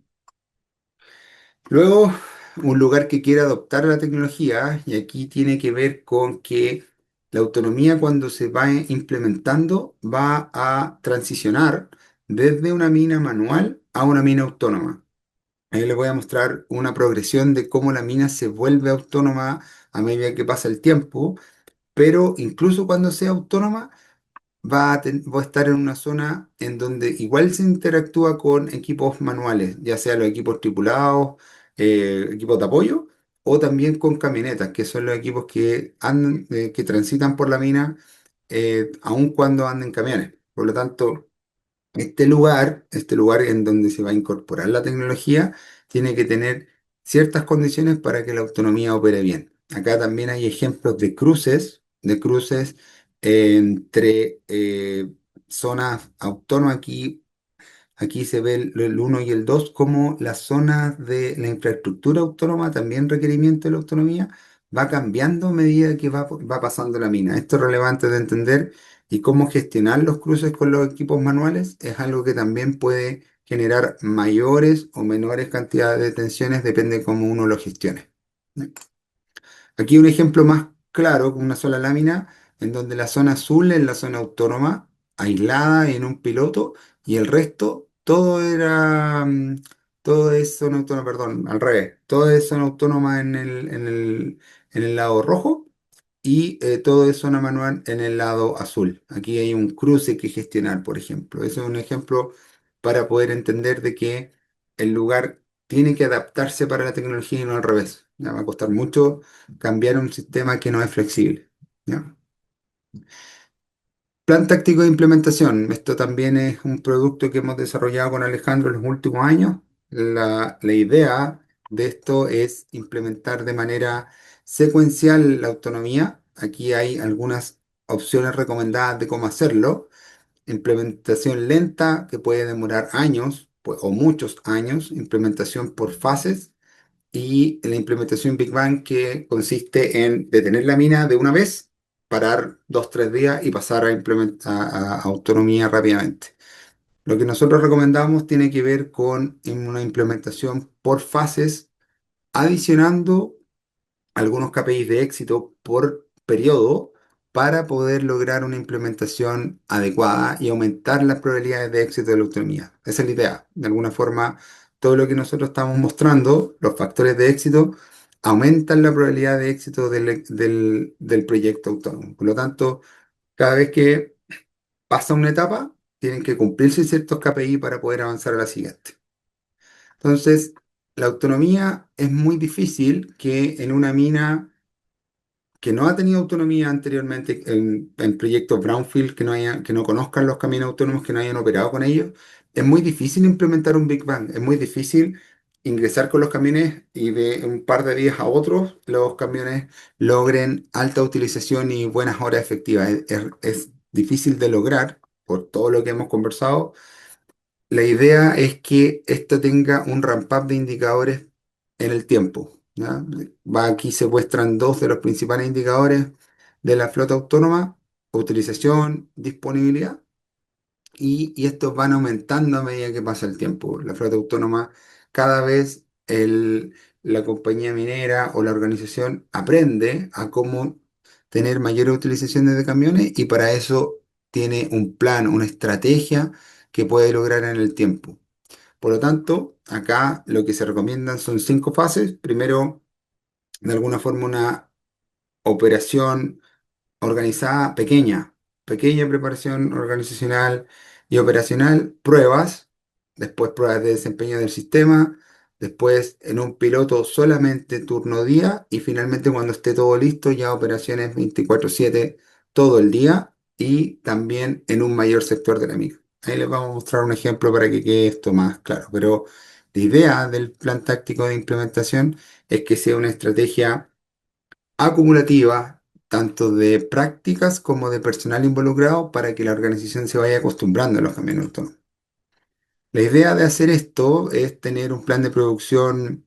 Luego, un lugar que quiere adoptar la tecnología, y aquí tiene que ver con que la autonomía cuando se va implementando va a transicionar desde una mina manual a una mina autónoma. Ahí les voy a mostrar una progresión de cómo la mina se vuelve autónoma a medida que pasa el tiempo, pero incluso cuando sea autónoma va a estar en una zona en donde igual se interactúa con equipos manuales, ya sea los equipos tripulados, equipos de apoyo, o también con camionetas, que son los equipos que andan, que transitan por la mina, aun cuando anden camiones. Por lo tanto, este lugar en donde se va a incorporar la tecnología, tiene que tener ciertas condiciones para que la autonomía opere bien. Acá también hay ejemplos de cruces entre zonas autónomas. Aquí se ve el 1 y el 2 como las zonas de la infraestructura autónoma, también requerimiento de la autonomía, va cambiando a medida que va pasando la mina. Esto es relevante de entender y cómo gestionar los cruces con los equipos manuales es algo que también puede generar mayores o menores cantidades de tensiones, depende de cómo uno lo gestione. Aquí un ejemplo más claro, con una sola lámina, en donde la zona azul es la zona autónoma, aislada en un piloto, y el resto, todo es zona autónoma, perdón, al revés, todo es zona autónoma en el lado rojo, y todo eso zona manual en el lado azul. Aquí hay un cruce que gestionar, por ejemplo. Eso es un ejemplo para poder entender de que el lugar tiene que adaptarse para la tecnología y no al revés. Ya va a costar mucho cambiar un sistema que no es flexible. ¿Ya? Plan táctico de implementación. Esto también es un producto que hemos desarrollado con Alejandro en los últimos años. La idea de esto es implementar de manera secuencial la autonomía. Aquí hay algunas opciones recomendadas de cómo hacerlo. Implementación lenta, que puede demorar años o muchos años. Implementación por fases. Y la implementación Big Bang, que consiste en detener la mina de una vez, parar 2, 3 días y pasar a implementar a autonomía rápidamente. Lo que nosotros recomendamos tiene que ver con una implementación por fases, adicionando algunos KPIs de éxito por periodo para poder lograr una implementación adecuada y aumentar las probabilidades de éxito de la autonomía. Esa es la idea. De alguna forma, todo lo que nosotros estamos mostrando, los factores de éxito, aumentan la probabilidad de éxito del proyecto autónomo. Por lo tanto, cada vez que pasa una etapa, tienen que cumplirse ciertos KPI para poder avanzar a la siguiente. Entonces, la autonomía es muy difícil que en una mina que no ha tenido autonomía anteriormente en proyectos Brownfield, que no conozcan los caminos autónomos, que no hayan operado con ellos, es muy difícil implementar un Big Bang. Es muy difícil ingresar con los camiones y de un par de días a otros los camiones logren alta utilización y buenas horas efectivas. Es difícil de lograr por todo lo que hemos conversado. La idea es que esto tenga un ramp-up de indicadores en el tiempo. ¿Ya? Aquí se muestran dos de los principales indicadores de la flota autónoma: utilización, disponibilidad, y estos van aumentando a medida que pasa el tiempo. La flota autónoma, cada vez la compañía minera o la organización aprende a cómo tener mayores utilizaciones de camiones, y para eso tiene un plan, una estrategia que puede lograr en el tiempo. Por lo tanto, acá lo que se recomiendan son 5 fases. Primero, de alguna forma, una operación organizada, pequeña preparación organizacional y operacional, pruebas, después pruebas de desempeño del sistema, después en un piloto solamente turno día, y finalmente cuando esté todo listo ya operaciones 24/7 todo el día, y también en un mayor sector de la micro. Ahí les vamos a mostrar un ejemplo para que quede esto más claro, pero la idea del plan táctico de implementación es que sea una estrategia acumulativa, tanto de prácticas como de personal involucrado, para que la organización se vaya acostumbrando a los camiones autónomos. La idea de hacer esto es tener un plan de producción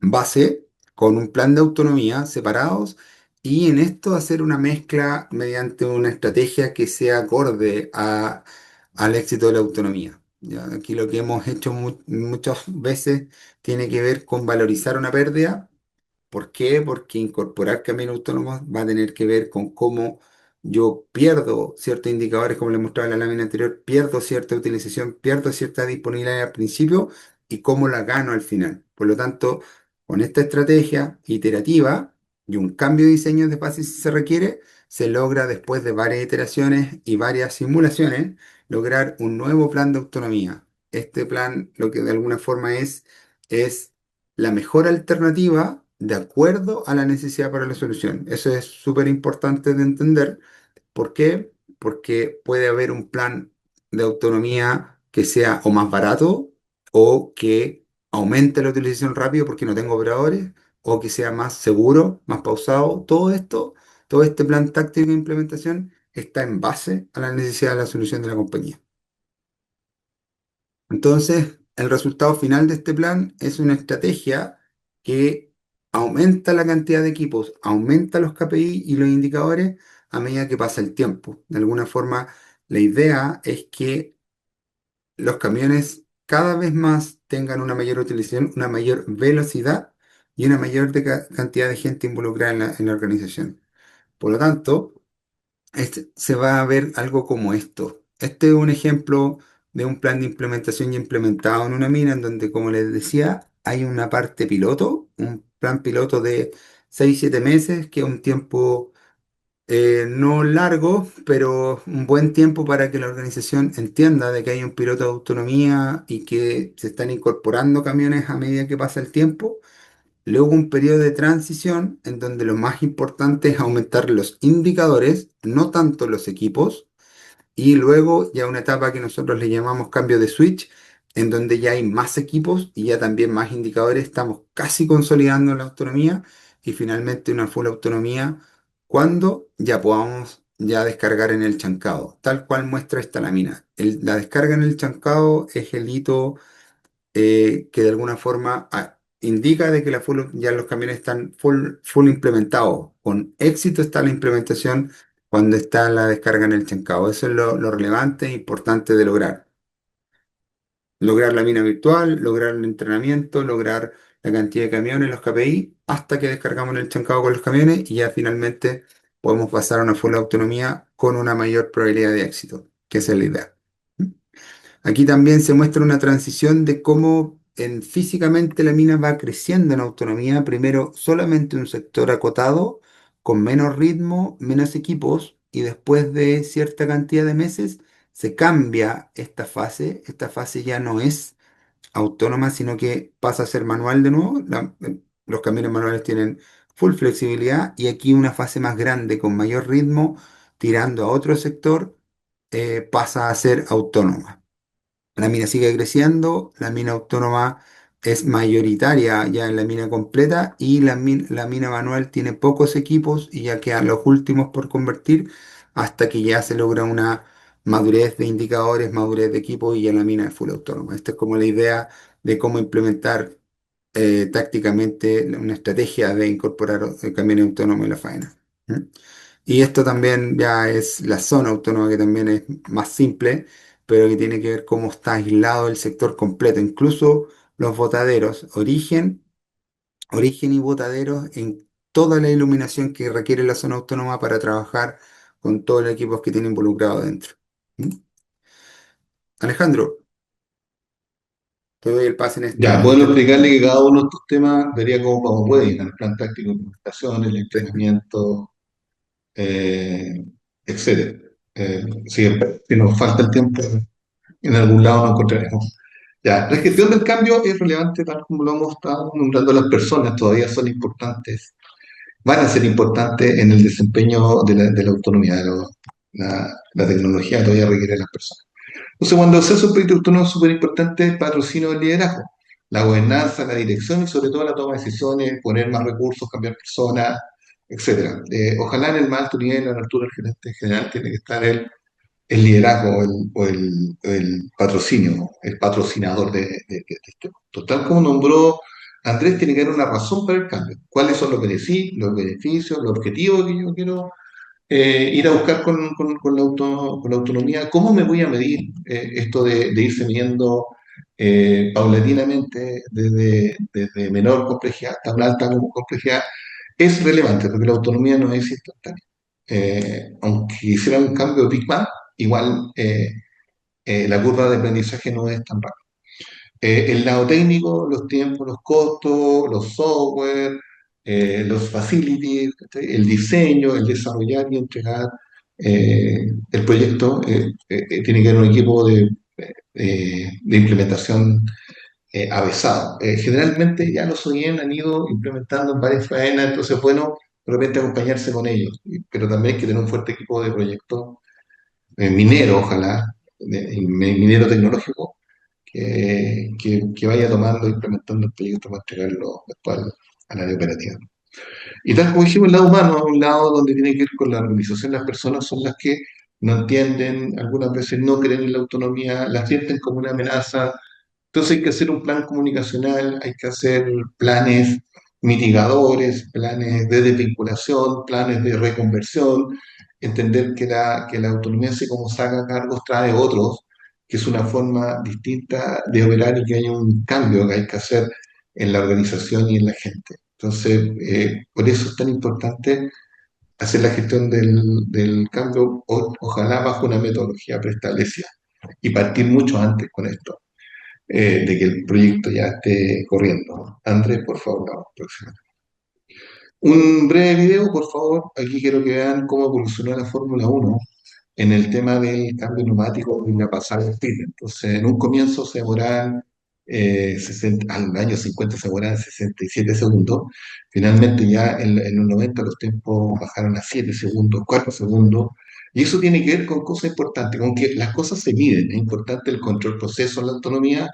base con un plan de autonomía separados, y en esto hacer una mezcla mediante una estrategia que sea acorde al éxito de la autonomía. ¿Ya? Aquí lo que hemos hecho muchas veces tiene que ver con valorizar una pérdida. ¿Por qué? Porque incorporar caminos autónomos va a tener que ver con cómo yo pierdo ciertos indicadores, como les mostraba en la lámina anterior, pierdo cierta utilización, pierdo cierta disponibilidad al principio, y cómo la gano al final. Por lo tanto, con esta estrategia iterativa y un cambio de diseño de fase si se requiere, se logra, después de varias iteraciones y varias simulaciones, lograr un nuevo plan de autonomía. Este plan, lo que de alguna forma es la mejor alternativa de acuerdo a la necesidad para la solución. Eso es súper importante de entender. ¿Por qué? Porque puede haber un plan de autonomía que sea o más barato, o que aumente la utilización rápido porque no tengo operadores, o que sea más seguro, más pausado. Todo esto, todo este plan táctico de implementación está en base a la necesidad de la solución de la compañía. Entonces, el resultado final de este plan es una estrategia que aumenta la cantidad de equipos, aumenta los KPI y los indicadores a medida que pasa el tiempo. De alguna forma, la idea es que los camiones cada vez más tengan una mayor utilización, una mayor velocidad y una mayor cantidad de gente involucrada en la organización. Por lo tanto, se va a ver algo como esto. Este es un ejemplo de un plan de implementación ya implementado en una mina, en donde, como les decía, hay una parte piloto, un plan piloto de 6, 7 meses, que es un tiempo No largo, pero un buen tiempo para que la organización entienda de que hay un piloto de autonomía y que se están incorporando camiones a medida que pasa el tiempo. Luego un periodo de transición en donde lo más importante es aumentar los indicadores, no tanto los equipos. Y luego ya una etapa que nosotros le llamamos cambio de switch, en donde ya hay más equipos y ya también más indicadores, estamos casi consolidando la autonomía y finalmente una full autonomía cuando ya podamos ya descargar en el chancado, tal cual muestra esta lámina. La descarga en el chancado es el hito que de alguna forma indica de que ya los camiones están full implementados. Con éxito está la implementación cuando está la descarga en el chancado. Eso es lo relevante e importante de lograr. Lograr la mina virtual, lograr el entrenamiento, lograr la cantidad de camiones, los KPI, hasta que descargamos en el chancado con los camiones y ya finalmente podemos pasar a una full autonomía con una mayor probabilidad de éxito, que esa es la idea. Aquí también se muestra una transición de cómo físicamente la mina va creciendo en autonomía. Primero solamente un sector acotado, con menos ritmo, menos equipos, y después de cierta cantidad de meses se cambia esta fase. Esta fase ya no es autónoma, sino que pasa a ser manual de nuevo. Los camiones manuales tienen full flexibilidad y aquí una fase más grande, con mayor ritmo, tirando a otro sector, pasa a ser autónoma. La mina sigue creciendo, la mina autónoma es mayoritaria ya en la mina completa y la mina manual tiene pocos equipos y ya quedan los últimos por convertir hasta que ya se logra una madurez de indicadores, madurez de equipos y ya la mina es full autónoma. Esta es como la idea de cómo implementar tácticamente una estrategia de incorporar camiones autónomos en la faena. ¿Mm? Y esto también ya es la zona autónoma, que también es más simple, pero que tiene que ver cómo está aislado el sector completo, incluso los botaderos, origen y botaderos en toda la iluminación que requiere la zona autónoma para trabajar con todos los equipos que tiene involucrado dentro. ¿Mm? Alejandro, te doy el pase en Ya, en puedo este. explicarle que cada uno de estos temas vería cómo puede ir, el plan táctico de implementación, el Sí, entrenamiento, eh, etcétera. Si nos falta el tiempo, en algún lado nos encontraremos. Ya, la gestión del cambio es relevante tal como lo hemos estado nombrando las personas, todavía son importantes, van a ser importantes en el desempeño de la autonomía, la tecnología todavía requiere de las personas. Entonces, cuando se hace un proyecto autónomo es súper importante el patrocinio del liderazgo, la gobernanza, la dirección y sobre todo la toma de decisiones, poner más recursos, cambiar personas, etcétera. Ojalá en el más alto nivel, a la altura del gerente general, tiene que estar el liderazgo el patrocinio, el patrocinador de este punto. Tal como nombró Andrés, tiene que haber una razón para el cambio. ¿Cuáles son los beneficios, los objetivos que yo quiero ir a buscar con la autonomía? ¿Cómo me voy a medir esto de irse midiendo paulatinamente desde menor complejidad hasta una alta complejidad? Es relevante porque la autonomía no es instantánea. Aunque hiciera un cambio de Big Bang, igual la curva de aprendizaje no es tan rápida. El lado técnico, los tiempos, los costos, los software, los facilities, ¿cachai? El diseño, el desarrollar y entregar el proyecto, tiene que haber un equipo de implementación avesado. Generalmente ya los OEM han ido implementando en varias faenas, entonces bueno, de repente acompañarse con ellos, pero también hay que tener un fuerte equipo de proyecto minero, ojalá, minero tecnológico, que vaya tomando e implementando el proyecto para entregarlo después al área operativa. Y tal como dijimos, el lado humano, un lado donde tiene que ver con la organización, las personas son las que no entienden, algunas veces no creen en la autonomía, la sienten como una amenaza. Entonces hay que hacer un plan comunicacional, hay que hacer planes mitigadores, planes de desvinculación, planes de reconversión, entender que la autonomía, así como saca cargos, trae otros, que es una forma distinta de operar y que hay un cambio que hay que hacer en la organización y en la gente. Entonces, por eso es tan importante hacer la gestión del cambio, ojalá bajo una metodología preestablecida y partir mucho antes con esto de que el proyecto ya esté corriendo. Andrés, por favor, la próxima. Un breve video, por favor. Aquí quiero que vean cómo evolucionó la Fórmula 1 en el tema del cambio neumático y la pasada de speed. Entonces, en un comienzo se demoraban 60, al año 50 se demoraban 67 segundos. Finalmente, ya en los 90 los tiempos bajaron a 7 segundos, 4 segundos. Y eso tiene que ver con cosas importantes, con que las cosas se miden. Es importante el control proceso, la autonomía,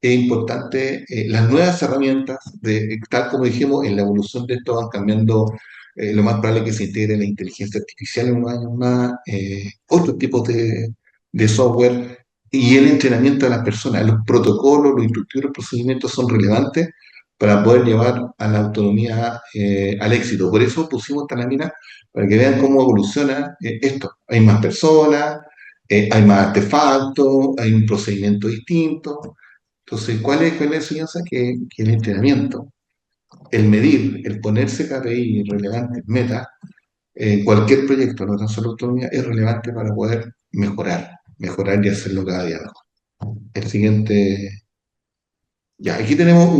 es importante las nuevas herramientas, tal como dijimos, en la evolución de esto van cambiando, lo más probable es que se integre la inteligencia artificial en unos años más, otros tipos de software y el entrenamiento de las personas, los protocolos, los instructivos, los procedimientos son relevantes para poder llevar a la autonomía al éxito. Por eso pusimos esta lámina para que vean cómo evoluciona esto. Hay más personas, hay más artefactos, hay un procedimiento distinto. Entonces, ¿cuál es la enseñanza? Que el entrenamiento, el medir, el ponerse KPI relevante, meta, en cualquier proyecto, no tan solo autonomía, es relevante para poder mejorar y hacerlo cada día mejor. El siguiente, ya, aquí tenemos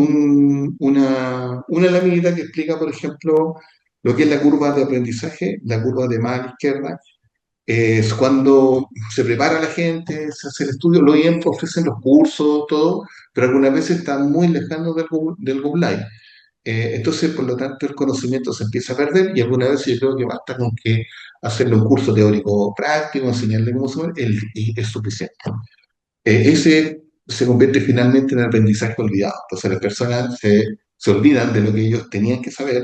una laminita que explica, por ejemplo, lo que es la curva de aprendizaje, la curva de más a la izquierda, es cuando se prepara la gente, se hace el estudio, lo bien ofrecen los cursos, todo, pero algunas veces están muy lejanos del Go Live. Entonces, por lo tanto, el conocimiento se empieza a perder y algunas veces yo creo que basta con que hacerle un curso teórico práctico, enseñarle cómo se mueve, y es suficiente. Ese se convierte finalmente en aprendizaje olvidado. Entonces, las personas se olvidan de lo que ellos tenían que saber,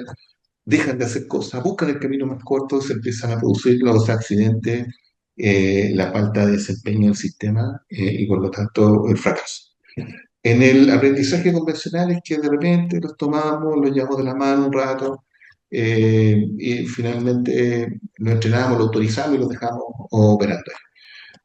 dejan de hacer cosas, buscan el camino más corto, se empiezan a producir los accidentes, la falta de desempeño del sistema y por lo tanto el fracaso. En el aprendizaje convencional es que de repente los tomamos, los llevamos de la mano un rato y finalmente lo entrenamos, lo autorizamos y lo dejamos operando.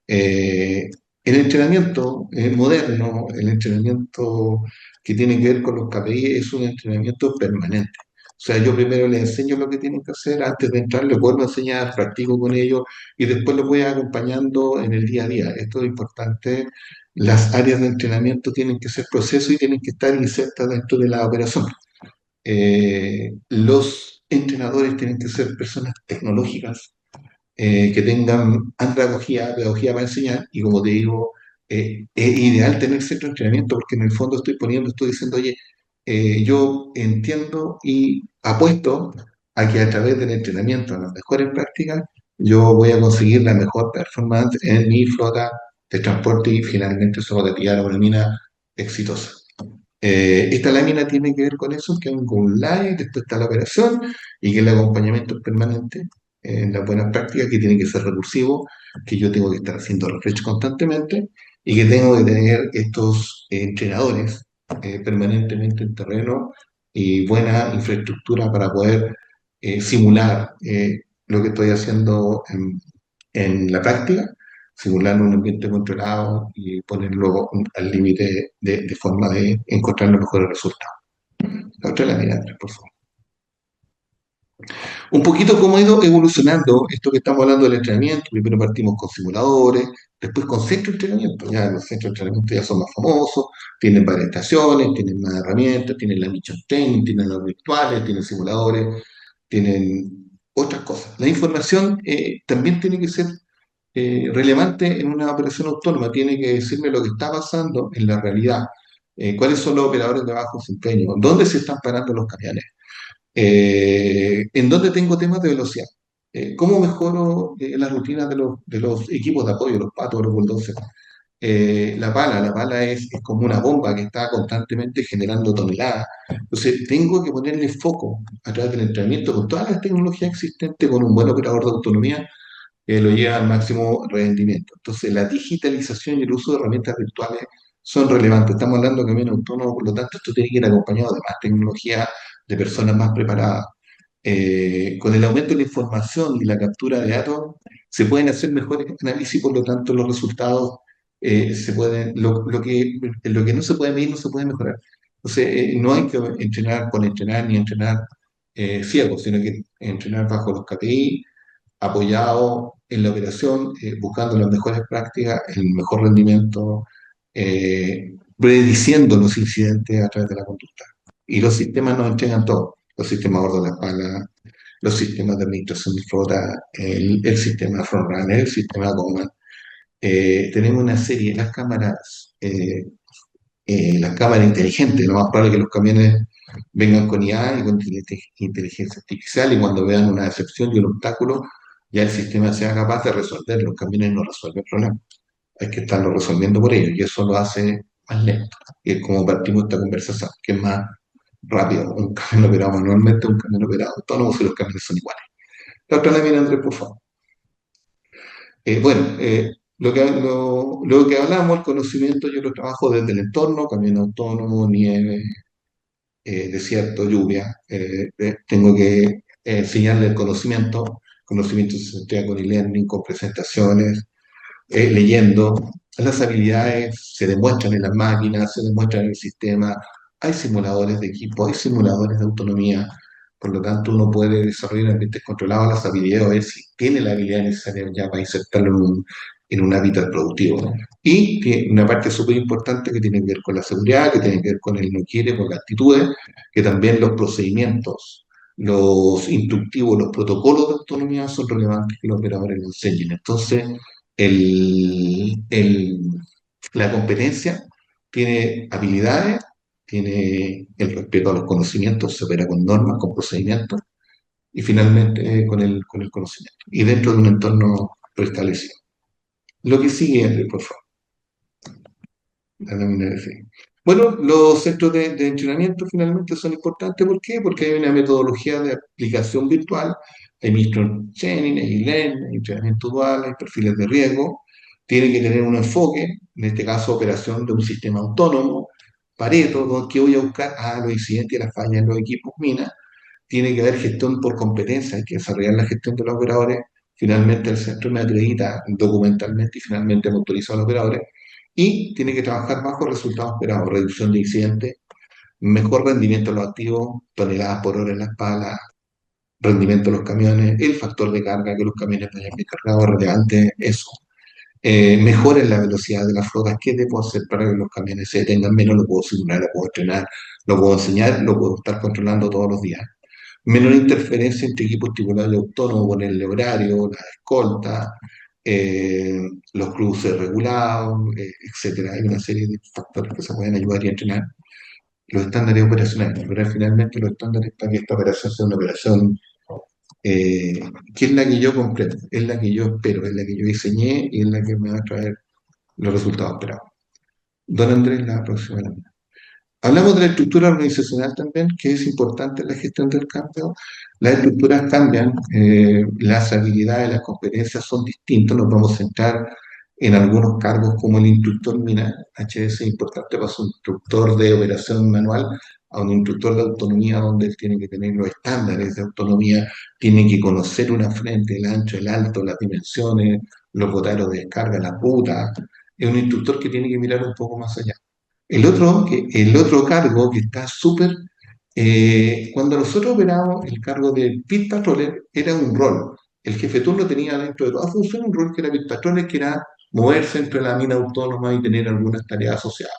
Eh, el entrenamiento moderno, el entrenamiento que tiene que ver con los KPI es un entrenamiento permanente. O sea, yo primero les enseño lo que tienen que hacer, antes de entrar les vuelvo a enseñar, practico con ellos y después los voy acompañando en el día a día. Esto es importante. Las áreas de entrenamiento tienen que ser procesos y tienen que estar insertas dentro de la operación. Los entrenadores tienen que ser personas tecnológicas que tengan andragogía, pedagogía para enseñar, y como te digo, es ideal tener cierto entrenamiento porque en el fondo estoy diciendo, oye, yo entiendo y apuesto a que a través del entrenamiento, a las mejores prácticas, yo voy a conseguir la mejor performance en mi flota de transporte y finalmente eso va a tirar a una mina exitosa. Esta lámina tiene que ver con eso, que es un live, después está la operación y que el acompañamiento es permanente en las buenas prácticas, que tiene que ser recursivo, que yo tengo que estar haciendo refresh constantemente y que tengo que tener estos entrenadores permanentemente en terreno y buena infraestructura para poder simular lo que estoy haciendo en la práctica, simular un ambiente controlado y ponerlo al límite de forma de encontrar los mejores resultados. La otra lámina, por favor. Un poquito cómo ha ido evolucionando esto que estamos hablando del entrenamiento. Primero partimos con simuladores, después con centros de entrenamiento. Ya los centros de entrenamiento ya son más famosos, tienen varias estaciones, tienen más herramientas, tienen la Mission Training, tienen los virtuales, tienen simuladores, tienen otras cosas. La información también tiene que ser relevante en una operación autónoma, tiene que decirme lo que está pasando en la realidad, cuáles son los operadores de bajo desempeño, dónde se están parando los camiones, en dónde tengo temas de velocidad, cómo mejoro las rutinas de los equipos de apoyo, los patos, los bulldozers. La pala es como una bomba que está constantemente generando toneladas. Entonces, tengo que ponerle foco a través del entrenamiento con todas las tecnologías existentes, con un buen operador de autonomía que lo lleva al máximo rendimiento. Entonces, la digitalización y el uso de herramientas virtuales son relevantes. Estamos hablando de camiones autónomos, por lo tanto, esto tiene que ir acompañado de más tecnología, de personas más preparadas. Con el aumento de la información y la captura de datos, se pueden hacer mejores análisis, por lo tanto, los resultados se pueden, lo que no se puede medir no se puede mejorar. Entonces, no hay que entrenar por entrenar ni entrenar ciegos, sino que entrenar bajo los KPI, apoyado en la operación, buscando las mejores prácticas, el mejor rendimiento, prediciendo los incidentes a través de la conducta. Y los sistemas nos entregan todo. los sistemas a bordo de la pala, los sistemas de administración de flota, el sistema Frontrunner, el sistema Command. Tenemos una serie, las cámaras inteligentes, lo más probable es que los camiones vengan con IA y con inteligencia artificial, y cuando vean una excepción y un obstáculo, ya el sistema sea capaz de resolver. Los camiones no resuelven problemas, hay que estarlo resolviendo por ellos, y eso lo hace más lento. Y es como partimos esta conversación, que es más rápido un camión operado manualmente, un camión operado autónomo, si los camiones son iguales. La otra lámina, Andrés, por favor. Bueno, lo que hablamos, el conocimiento, yo lo trabajo desde el entorno, camión autónomo, nieve, desierto, lluvia. Tengo que enseñarle el conocimiento. Conocimiento se estudia con e-learning, con presentaciones, leyendo. Las habilidades se demuestran en las máquinas, se demuestran en el sistema. Hay simuladores de equipo, hay simuladores de autonomía. Por lo tanto, uno puede desarrollar en ambientes controlados las habilidades, a ver si tiene la habilidad necesaria ya para insertarlo en un hábitat productivo. Y tiene una parte súper importante que tiene que ver con la seguridad, que tiene que ver con el no quiere, con las actitudes, que también los procedimientos, los instructivos, los protocolos de autonomía son relevantes que los operadores lo enseñen. Entonces, el, el- la competencia tiene habilidades, tiene el respeto a los conocimientos, se opera con normas, con procedimientos, y finalmente con el conocimiento, y dentro de un entorno preestablecido. Lo que sigue, Andrés, por favor. La lámina de fe. Bueno, los centros de entrenamiento finalmente son importantes. ¿Por qué? Porque hay una metodología de aplicación virtual, hay micro training, hay e-learning, hay entrenamiento dual, hay perfiles de riesgo. Tiene que tener un enfoque, en este caso operación de un sistema autónomo, Pareto, que voy a buscar los incidentes y las fallas en los equipos minas. Tiene que haber gestión por competencia, hay que desarrollar la gestión de los operadores. Finalmente el centro me acredita documentalmente y finalmente me autoriza a los operadores, y tiene que trabajar bajo resultados esperados, reducción de incidentes, mejor rendimiento de los activos, toneladas por hora en las palas, rendimiento de los camiones, el factor de carga, que los camiones vayan bien cargados, relevante eso. Mejora en la velocidad de las flotas. ¿Qué debo hacer para que los camiones se detengan menos? Lo puedo simular, lo puedo entrenar, lo puedo enseñar, lo puedo estar controlando todos los días. Menor interferencia entre equipos tripulados y autónomos, ponerle horario, la escolta, los cruces regulados, etcétera. Hay una serie de factores que se pueden ayudar y entrenar. Los estándares operacionales, pero finalmente los estándares para que esta operación sea una operación que es la que yo comprendo, es la que yo espero, es la que yo diseñé y es la que me va a traer los resultados esperados. Don Andrés, la próxima lámina. Hablamos de la estructura organizacional también, que es importante en la gestión del cambio. Las estructuras cambian, las habilidades, las competencias son distintas. Nos vamos a centrar en algunos cargos como el instructor mina. HS es importante para su instructor de operación manual a un instructor de autonomía, donde él tiene que tener los estándares de autonomía, tiene que conocer una frente, el ancho, el alto, las dimensiones, los botaros de descarga, la ruta. Es un instructor que tiene que mirar un poco más allá. El otro cargo que está súper, cuando nosotros operábamos el cargo de pit patroller, era un rol. El jefe turno tenía dentro de toda función un rol que era pit patroller, que era moverse entre la mina autónoma y tener algunas tareas asociadas.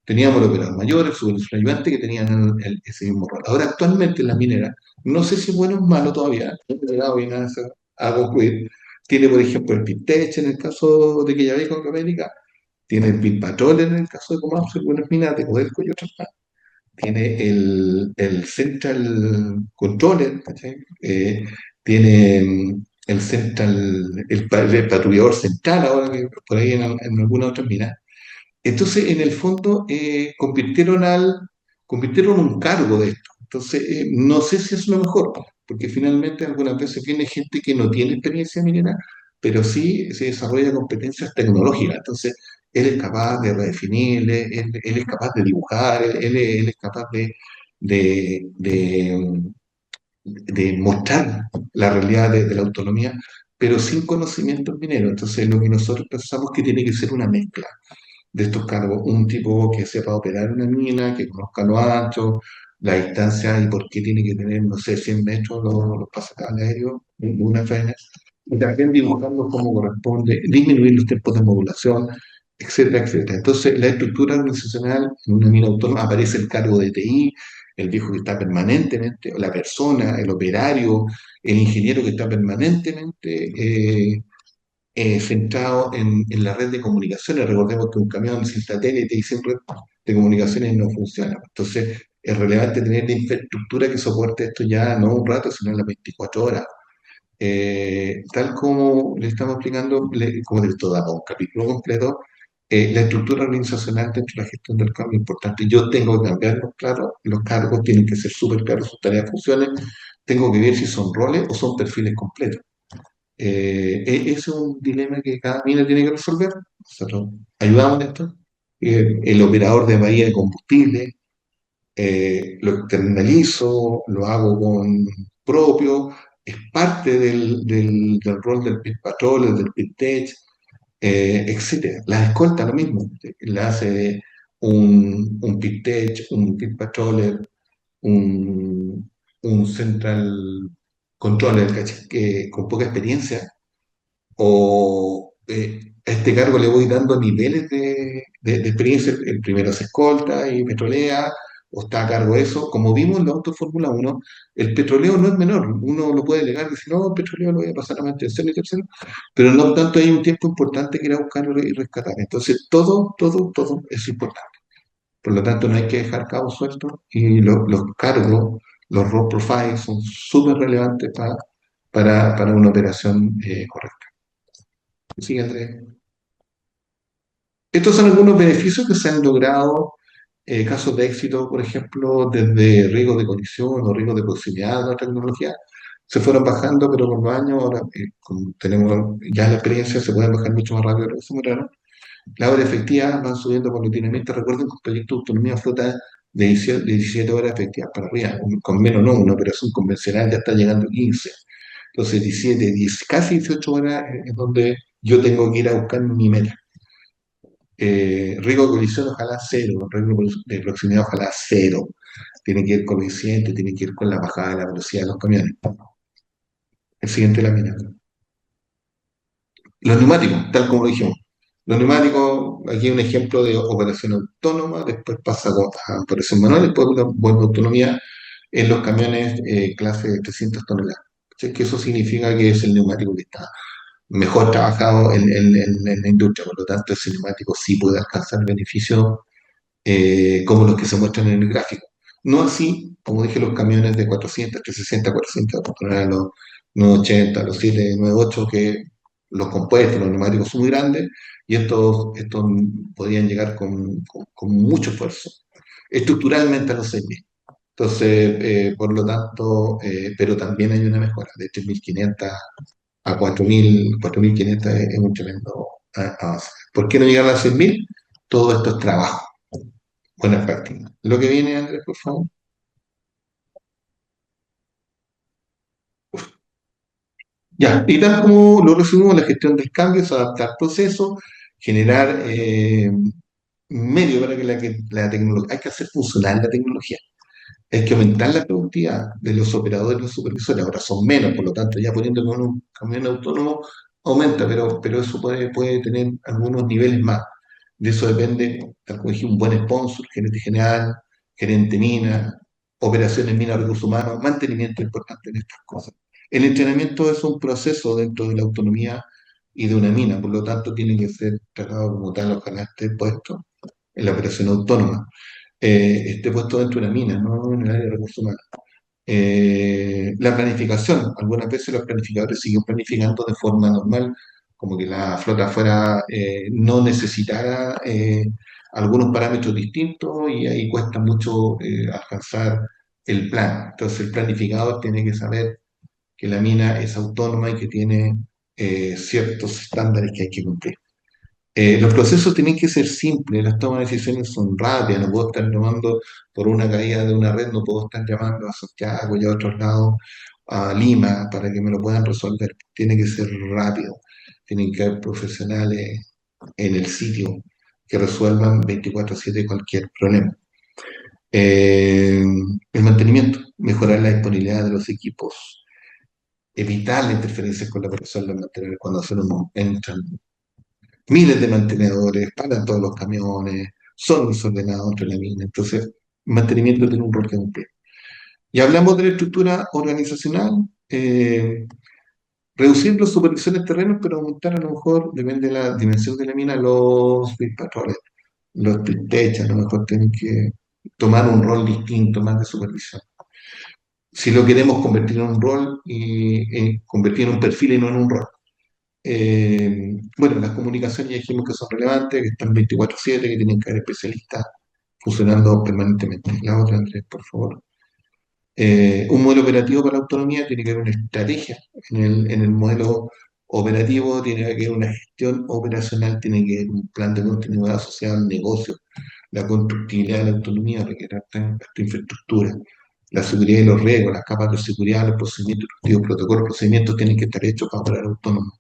Teníamos el operador mayor, el supervisor ayudante, que tenían ese mismo rol. Ahora, actualmente en la minera, no sé si es bueno o malo todavía, no he llegado bien a concluir. Tiene, por ejemplo, el pit tech en el caso de que ya con América, tiene el pit patrol en el caso de Comanche, algunas minas de Codelco y otras más. Tiene el central controller, ¿cachai? Tiene el central, el patrullador central, ahora que por ahí en alguna otra mina. Entonces, en el fondo, convirtieron un cargo de esto. Entonces, no sé si es lo mejor, porque finalmente algunas veces viene gente que no tiene experiencia minera, pero sí se desarrolla competencias tecnológicas. Entonces, él es capaz de redefinir, él es capaz de dibujar, él es capaz de, de, de mostrar la realidad de la autonomía, pero sin conocimientos mineros. Entonces, lo que nosotros pensamos que tiene que ser una mezcla de estos cargos, un tipo que sepa operar una mina, que conozca lo ancho, la distancia y por qué tiene que tener, no sé, 100 metros los pasacables aéreos, una faena, y también dibujarlos como corresponde, disminuir los tiempos de modulación, etcétera, etcétera. Entonces, la estructura organizacional en una mina autónoma aparece el cargo de TI, el viejo que está permanentemente, o la persona, el operario, el ingeniero que está permanentemente centrado en la red de comunicaciones. Recordemos que un camión sin satélite y sin red de comunicaciones no funciona. Entonces, es relevante tener la infraestructura que soporte esto ya no un rato, sino en las 24 horas. Tal como le estamos explicando, como de esto da para un capítulo completo, la estructura organizacional dentro de la gestión del cambio es importante. Yo tengo que cambiar los cargos tienen que ser súper claros, sus tareas, funciones, tengo que ver si son roles o son perfiles completos. Ese es un dilema que cada mina tiene que resolver. Nosotros ayudamos en esto. El operador de bahía de combustible, lo externalizo, lo hago con propio, es parte del rol del pit patrol, del pit tech, etcétera. La escolta lo mismo, la hace un pit tech, un pit patroller, un central controller, ¿cachai? Que, con poca experiencia o a este cargo le voy dando niveles de experiencia. El primero se escolta y petrolea, o está a cargo de eso. Como vimos en la Auto Fórmula 1, el petroleo no es menor. Uno lo puede delegar y decir, no, el petroleo lo voy a pasar a mantención y tercero, pero no obstante hay un tiempo importante que ir a buscarlo y rescatar. Entonces, todo es importante. Por lo tanto, no hay que dejar cabos sueltos y los cargos, los role profiles son súper relevantes para una operación correcta. Sí, Andrés. Estos son algunos beneficios que se han logrado, casos de éxito, por ejemplo, desde riesgos de colisión o riesgos de proximidad de la tecnología. Se fueron bajando, pero con los años, ahora como tenemos ya la experiencia, se pueden bajar mucho más rápido de lo que se demoraron. Las horas efectivas van subiendo paulatinamente. Recuerden que un proyecto de autonomía flota de 17 horas efectivas para arriba, con menos no, una operación convencional ya está llegando a 15. Entonces, 17, 10, casi 18 horas es donde yo tengo que ir a buscar mi meta. Riesgo de colisión, ojalá cero. Riesgo de proximidad, ojalá cero. Tiene que ir con el incidente, tiene que ir con la bajada de la velocidad de los camiones. El siguiente lámina. Los neumáticos, tal como lo dijimos. Los neumáticos, aquí hay un ejemplo de operación autónoma, después pasa a operación manual, después vuelve a autonomía en los camiones clase de 300 toneladas. ¿Sí? Que eso significa que es el neumático que está mejor trabajado en la industria, por lo tanto ese neumático sí puede alcanzar beneficios como los que se muestran en el gráfico. No así, como dije, los camiones de 400, 360, 400, los 980, los 798, que los compuestos, los neumáticos son muy grandes y estos podrían llegar con mucho esfuerzo, estructuralmente a los 6.000. Entonces, por lo tanto, pero también hay una mejora de 3.500 a 4.500 es un tremendo avance. ¿Por qué no llegar a las 6.000? Todo esto es trabajo. Buenas prácticas. Lo que viene, Andrés, por favor. Ya, y tal como lo resumimos, la gestión del cambio es adaptar procesos, generar medios para que la tecnología, hay que hacer funcionar la tecnología. Hay que aumentar la productividad de los operadores y los supervisores. Ahora son menos, por lo tanto, ya poniendo con un camión autónomo aumenta, pero eso puede tener algunos niveles más. De eso depende, tal como dije, un buen sponsor, gerente general, gerente mina, operaciones mina, recursos humanos, mantenimiento importante en estas cosas. El entrenamiento es un proceso dentro de la autonomía y de una mina, por lo tanto, tiene que ser tratado como tal, ojalá esté puesto en la operación autónoma, esté puesto dentro de una mina, no en el área de recursos humanos. La planificación, algunas veces los planificadores siguen planificando de forma normal, como que la flota fuera no necesitara algunos parámetros distintos y ahí cuesta mucho alcanzar el plan. Entonces el planificador tiene que saber que la mina es autónoma y que tiene ciertos estándares que hay que cumplir. Los procesos tienen que ser simples, las tomas de decisiones son rápidas, no puedo estar llamando por una caída de una red, no puedo estar llamando a Santiago y a otros lados, a Lima, para que me lo puedan resolver. Tiene que ser rápido, tienen que haber profesionales en el sitio que resuelvan 24/7 cualquier problema. Eh, el mantenimiento, mejorar la disponibilidad de los equipos, evitar las interferencias con la operación de los mantenedores cuando entran miles de mantenedores, paran todos los camiones, son desordenados entre la mina. Entonces, mantenimiento tiene un rol que cumplir. Y hablamos de la estructura organizacional, reducir las supervisiones de terrenos, pero aumentar a lo mejor, depende de la dimensión de la mina, los pit patroles, los pit tech, a lo mejor tienen que tomar un rol distinto, más de supervisión. Si lo queremos convertir en un rol y convertir en un perfil y no en un rol. Bueno, las comunicaciones ya dijimos que son relevantes, que están 24/7, que tienen que haber especialistas funcionando permanentemente. La otra, Andrés, por favor. Un modelo operativo para la autonomía tiene que haber una estrategia en el modelo operativo, tiene que haber una gestión operacional, tiene que haber un plan de continuidad asociado al negocio, la constructibilidad de la autonomía requiere esta infraestructura, la seguridad y los riesgos, las capas de seguridad, los procedimientos instructivos, protocolos, procedimientos tienen que estar hechos para operar autónomo.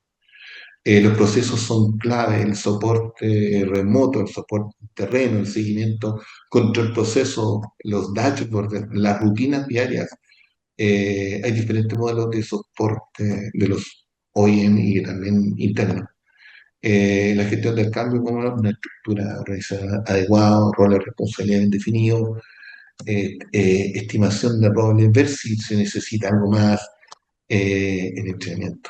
Los procesos son clave, el soporte remoto, el soporte terreno, el seguimiento contra el proceso, los dashboards, las rutinas diarias. Hay diferentes modelos de soporte de los OEM y también internos. La gestión del cambio como una estructura organizacional adecuada, roles de responsabilidad bien definidos, estimación de roles, ver si se necesita algo más en entrenamiento.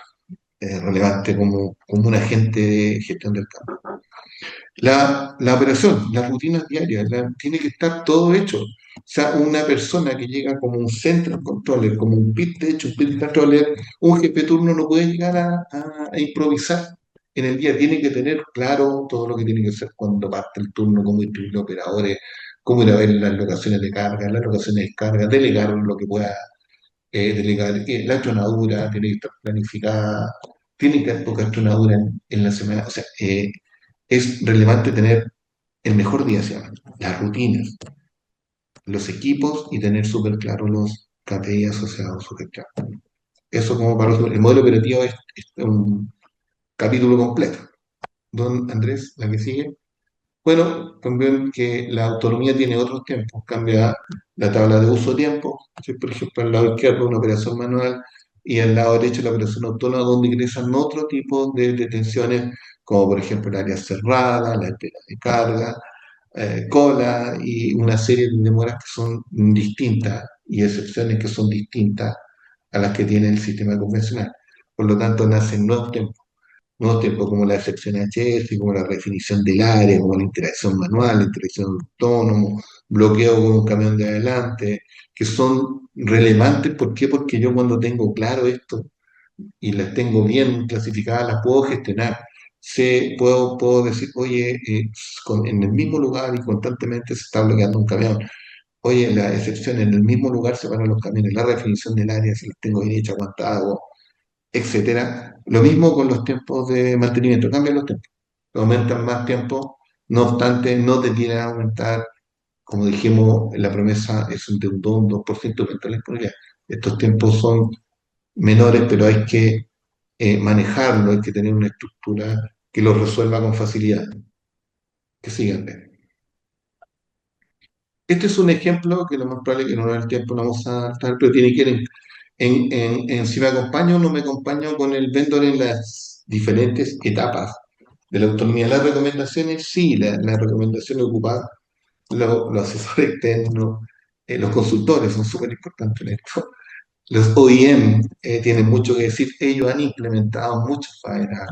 Relevante como un agente de gestión del cambio. La operación, las rutinas diarias, tiene que estar todo hecho. O sea, una persona que llega como un centro controller, como un pit, de hecho, un pit controller, un jefe de turno no puede llegar a improvisar en el día. Tiene que tener claro todo lo que tiene que hacer cuando parte el turno, cómo distribuir los operadores, cómo ir a ver las locaciones de carga, las locaciones de descarga, delegar lo que pueda delegar. La tronadura tiene que estar planificada, tiene que haber poca tronadura en la semana. O sea, es relevante tener el mejor día, se llama, las rutinas, los equipos y tener súper claro los KPI asociados a su gestión. Eso como para el modelo operativo es un capítulo completo. Don Andrés, la que sigue. Bueno, también que la autonomía tiene otros tiempos, cambia la tabla de uso de tiempo, si por ejemplo al lado izquierdo una operación manual y al lado derecho la operación autónoma donde ingresan otro tipo de detenciones, como por ejemplo el área cerrada, la espera de carga, cola y una serie de demoras que son distintas y excepciones que son distintas a las que tiene el sistema convencional. Por lo tanto, nacen nuevos tiempos como la excepción HS, como la definición del área, como la interacción manual, la interacción autónomo, bloqueo con un camión de adelante, que son relevantes. ¿Por qué? Porque yo cuando tengo claro esto y las tengo bien clasificadas, las puedo gestionar. Puedo decir, oye, en el mismo lugar y constantemente se está bloqueando un camión. Oye, la excepción en el mismo lugar se van los camiones, la definición del área, si las tengo bien hecha, aguantado, etcétera. Lo mismo con los tiempos de mantenimiento, cambian los tiempos, aumentan más tiempo, no obstante, no te tienen a aumentar, como dijimos, la promesa es de un 2% aumento de la disponibilidad. Estos tiempos son menores, pero hay que manejarlo, hay que tener una estructura que lo resuelva con facilidad. Que sigan. Este es un ejemplo que lo más probable es que no en el tiempo lo vamos a estar, pero tiene que ir en si me acompaño o no me acompaño con el vendor en las diferentes etapas de la autonomía. Las recomendaciones, sí, la recomendación de ocupar los asesores externos, los consultores son súper importantes en esto. Los OEM tienen mucho que decir, ellos han implementado muchas faenas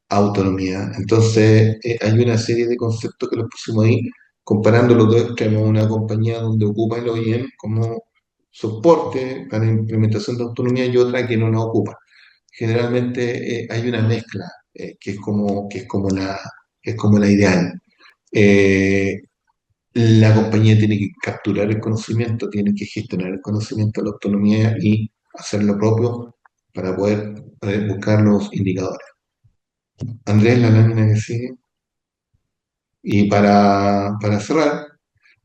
autonomía. Entonces, hay una serie de conceptos que los pusimos ahí, comparando los dos extremos, una compañía donde ocupa el OEM como soporte para implementación de autonomía y otra que no la ocupa. Generalmente hay una mezcla que es como la ideal. Eh, la compañía tiene que capturar el conocimiento, tiene que gestionar el conocimiento de la autonomía y hacer lo propio para poder buscar los indicadores. Andrés, la lámina que sigue. Y para cerrar,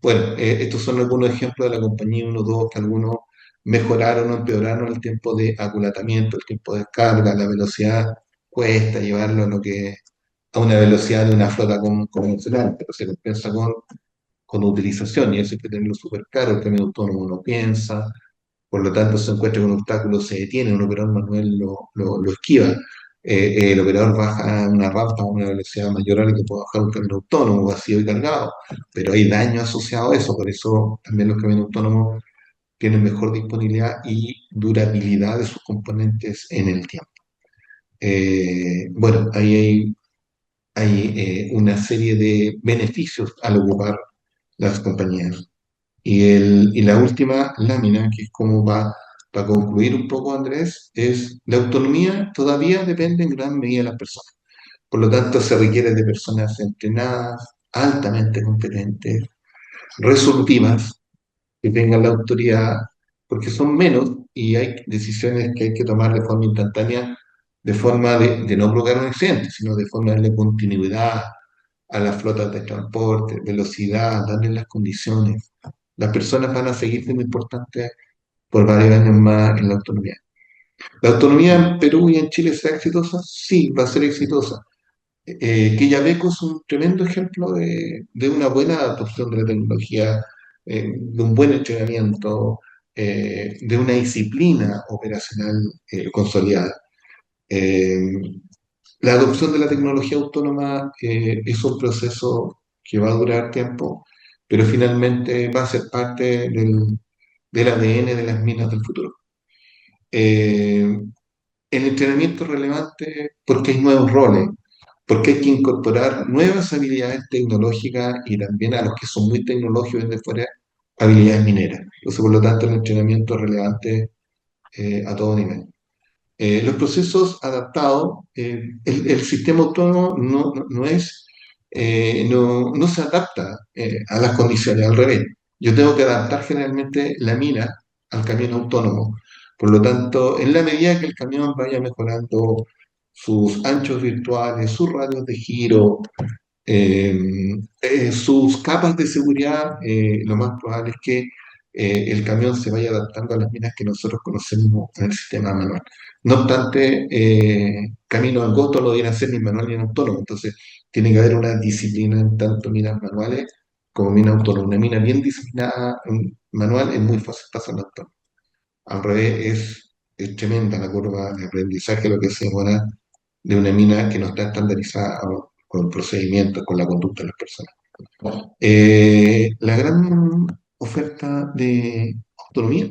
bueno, estos son algunos ejemplos de la compañía 1, 2 que algunos mejoraron o empeoraron el tiempo de aculatamiento, el tiempo de descarga, la velocidad, cuesta llevarlo a una velocidad de una flota convencional, pero se compensa con utilización y eso hay que tenerlo súper claro, el camión autónomo no piensa, por lo tanto se encuentra con un obstáculo, se detiene, un operador manual lo esquiva. el operador baja una rampa a una velocidad mayor a la que puede bajar un camión autónomo, vacío y cargado, pero hay daño asociado a eso, por eso también los camiones autónomos tienen mejor disponibilidad y durabilidad de sus componentes en el tiempo. Bueno, ahí hay una serie de beneficios al ocupar las compañías. Y la última lámina, que es como va para concluir un poco, Andrés, es la autonomía todavía depende en gran medida de las personas. Por lo tanto, se requiere de personas entrenadas, altamente competentes, resolutivas, que tengan la autoridad, porque son menos y hay decisiones que hay que tomar de forma instantánea, de forma de no provocar un accidente, sino de forma de darle continuidad a las flotas de transporte, velocidad, darle las condiciones. Las personas van a seguir siendo importantes por varios años más en la autonomía. ¿La autonomía en Perú y en Chile será exitosa? Sí, va a ser exitosa. Quellaveco es un tremendo ejemplo de una buena adopción de la tecnología, de un buen entrenamiento, de una disciplina operacional consolidada. Eh, la adopción de la tecnología autónoma es un proceso que va a durar tiempo, pero finalmente va a ser parte del ADN de las minas del futuro. Eh, el entrenamiento es relevante porque hay nuevos roles, porque hay que incorporar nuevas habilidades tecnológicas y también a los que son muy tecnológicos desde fuera, habilidades mineras. Entonces, por lo tanto, el entrenamiento es relevante a todo nivel. Los procesos adaptados, el sistema autónomo no se adapta a las condiciones, al revés. Yo tengo que adaptar generalmente la mina al camión autónomo. Por lo tanto, en la medida que el camión vaya mejorando sus anchos virtuales, sus radios de giro, sus capas de seguridad, lo más probable es que el camión se vaya adaptando a las minas que nosotros conocemos en el sistema manual. No obstante, caminos angostos no deben ser ni manual ni autónomo, entonces tiene que haber una disciplina en tanto minas manuales como minas autónomas. Una mina bien disciplinada manual es muy fácil pasar a autónomo. Al revés, es tremenda la curva de aprendizaje, lo que se demora de una mina que no está estandarizada con procedimientos, con la conducta de las personas. La gran oferta de autonomía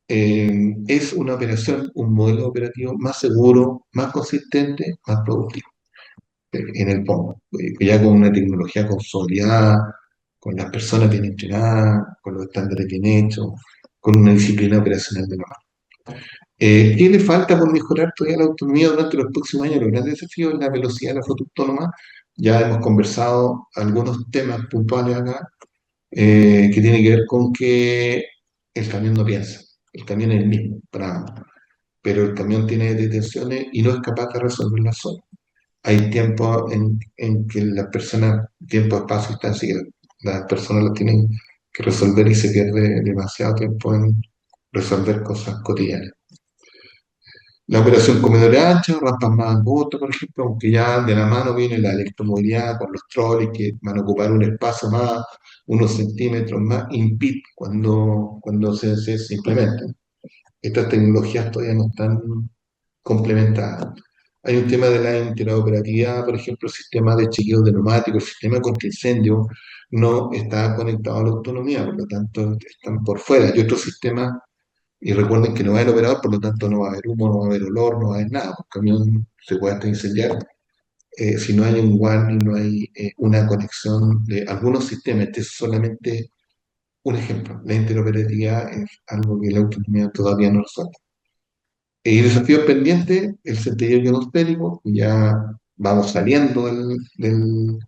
es una operación, un modelo operativo más seguro, más consistente, más productivo en el fondo. Ya con una tecnología consolidada, con las personas bien entrenadas, con los estándares bien hechos, con una disciplina operacional de la mano. ¿Qué le falta por mejorar todavía la autonomía durante los próximos años? Los grandes desafíos es la velocidad de la flota autónoma. Ya hemos conversado algunos temas puntuales acá, que tiene que ver con que el camión no piensa, el camión es el mismo para ambos, pero el camión tiene detenciones y no es capaz de resolverlas solo. Hay tiempos en que las personas, tiempo, espacio y distancia, las personas lo tienen que resolver y se pierde demasiado tiempo en resolver cosas cotidianas. La operación comedores anchos, rampas más angostas, por ejemplo, aunque ya de la mano viene la electromovilidad con los troles que van a ocupar un espacio más, unos centímetros más, impide cuando se implementan. Estas tecnologías todavía no están complementadas. Hay un tema de la interoperatividad, por ejemplo, el sistema de chequeo de neumáticos, el sistema contra incendio no está conectado a la autonomía, por lo tanto están por fuera. Hay otros sistemas y recuerden que no va a haber operador, por lo tanto no va a haber humo, no va a haber olor, no va a haber nada. Un camión se puede hasta incendiar si no hay un warning, no hay una conexión de algunos sistemas. Este es solamente un ejemplo. La interoperatividad es algo que la autonomía todavía no resuelve. Y desafíos pendientes, el centelleo ionosférico, ya vamos saliendo de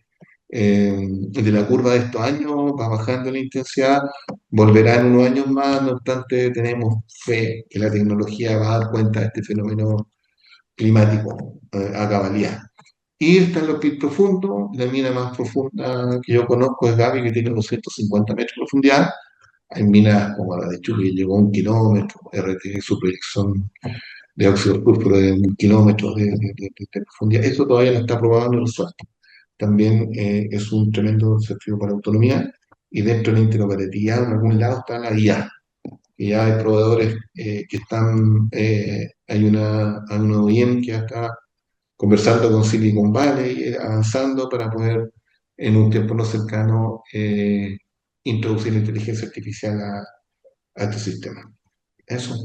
la curva de estos años, va bajando la intensidad, volverá en unos años más, no obstante tenemos fe que la tecnología va a dar cuenta de este fenómeno climático a cabalidad. Y están los pits profundos, la mina más profunda que yo conozco es Gaby, que tiene 250 metros de profundidad. Hay minas como la de Chucky, que llegó a 1 kilómetro, RT, su proyección de óxido de sulfuro de 1 kilómetro de profundidad. Eso todavía no está probado ni resuelto. También es un tremendo desafío para la autonomía. Y dentro de la interoperatividad, en algún lado está la IA. Y ya hay proveedores que están hay una OEM que ya está conversando con Silicon Valley, avanzando para poder en un tiempo no cercano introducir la inteligencia artificial a este sistema. Eso.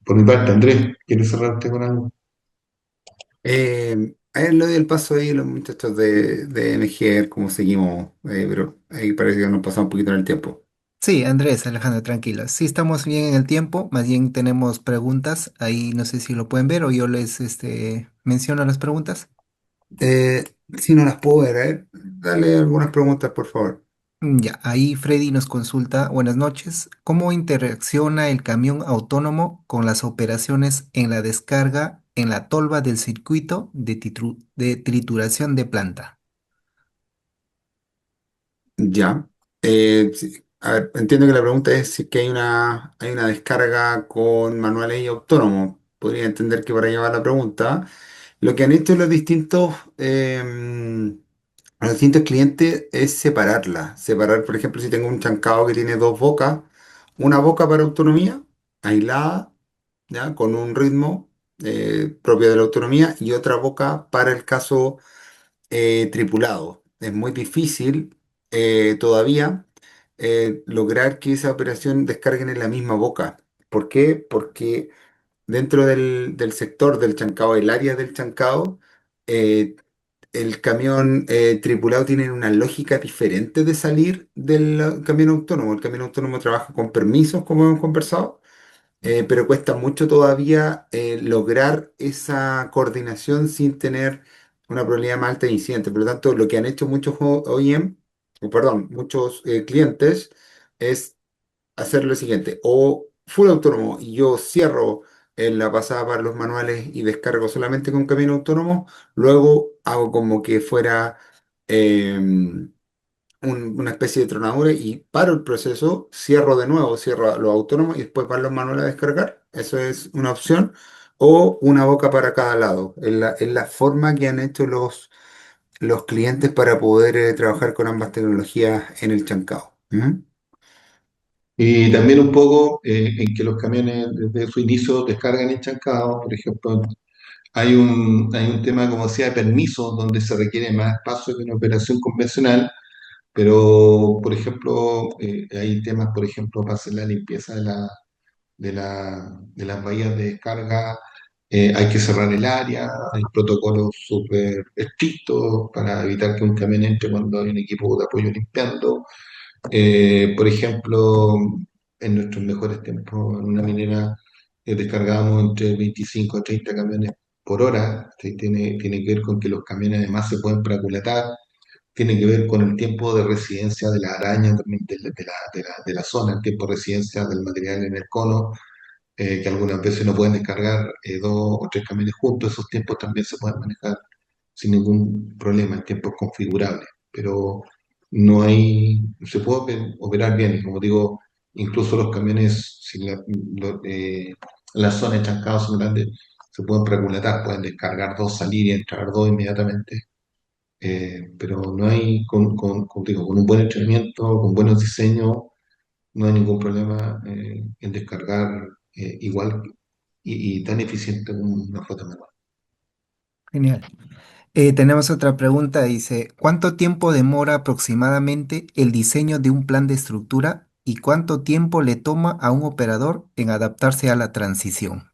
Por mi parte, Andrés, ¿quieres cerrarte con algo? A ver, le doy el paso ahí a los muchachos de MG, cómo seguimos, pero ahí parece que nos pasamos un poquito en el tiempo. Sí, Andrés, Alejandro, tranquilo. Sí, estamos bien en el tiempo, más bien tenemos preguntas. Ahí no sé si lo pueden ver o yo les menciono las preguntas. Eh, si no las puedo ver, dale algunas preguntas, por favor. Ya, ahí Freddy nos consulta, buenas noches, ¿cómo interacciona el camión autónomo con las operaciones en la descarga en la tolva del circuito de trituración de planta? Ya. Sí, a ver, entiendo que la pregunta es si es que hay una descarga con manuales y autónomos. Podría entender que para allá va la pregunta. Lo que han hecho los distintos clientes es separarla. Separar, por ejemplo, si tengo un chancado que tiene dos bocas, una boca para autonomía, aislada, ¿ya? Con un ritmo propio de la autonomía, y otra boca para el caso tripulado. Es muy difícil todavía lograr que esa operación descarguen en la misma boca. ¿Por qué? Porque dentro del sector del chancado, el área del chancado, eh, el camión tripulado tiene una lógica diferente de salir del camión autónomo. El camión autónomo trabaja con permisos, como hemos conversado, pero cuesta mucho todavía lograr esa coordinación sin tener una probabilidad más alta de incidente. Por lo tanto, lo que han hecho muchos OEM, o perdón, muchos clientes, es hacer lo siguiente: o full autónomo y yo cierro en la pasada para los manuales y descargo solamente con camino autónomo, luego hago como que fuera una especie de tronadura y paro el proceso, cierro de nuevo, cierro los autónomos y después van los manuales a descargar. Eso es una opción. O una boca para cada lado. Es la forma que han hecho los clientes para poder trabajar con ambas tecnologías en el chancao. ¿Mm? Y también un poco en que los camiones desde su inicio descargan enchancados, por ejemplo, hay un tema, como decía, de permisos, donde se requiere más espacio que una operación convencional, pero, por ejemplo, hay temas, por ejemplo, para hacer la limpieza de las bahías de descarga, hay que cerrar el área, hay protocolos súper estrictos para evitar que un camión entre cuando hay un equipo de apoyo limpiando. Por ejemplo, en nuestros mejores tiempos, en una minera descargábamos entre 25 a 30 camiones por hora. Sí, tiene que ver con que los camiones además se pueden praculetar, tiene que ver con el tiempo de residencia de la araña, también de la zona, el tiempo de residencia del material en el cono, que algunas veces no pueden descargar dos o tres camiones juntos. Esos tiempos también se pueden manejar sin ningún problema, en tiempos configurables, pero se puede operar bien, como digo, incluso los camiones, si las zonas de chancado son grandes, se pueden regulatar, pueden descargar dos, salir y entrar dos inmediatamente, pero no hay, como digo, con un buen entrenamiento, con buenos diseños, no hay ningún problema en descargar igual y tan eficiente como una flota manual. Genial. Tenemos otra pregunta, dice, ¿cuánto tiempo demora aproximadamente el diseño de un plan de estructura y cuánto tiempo le toma a un operador en adaptarse a la transición?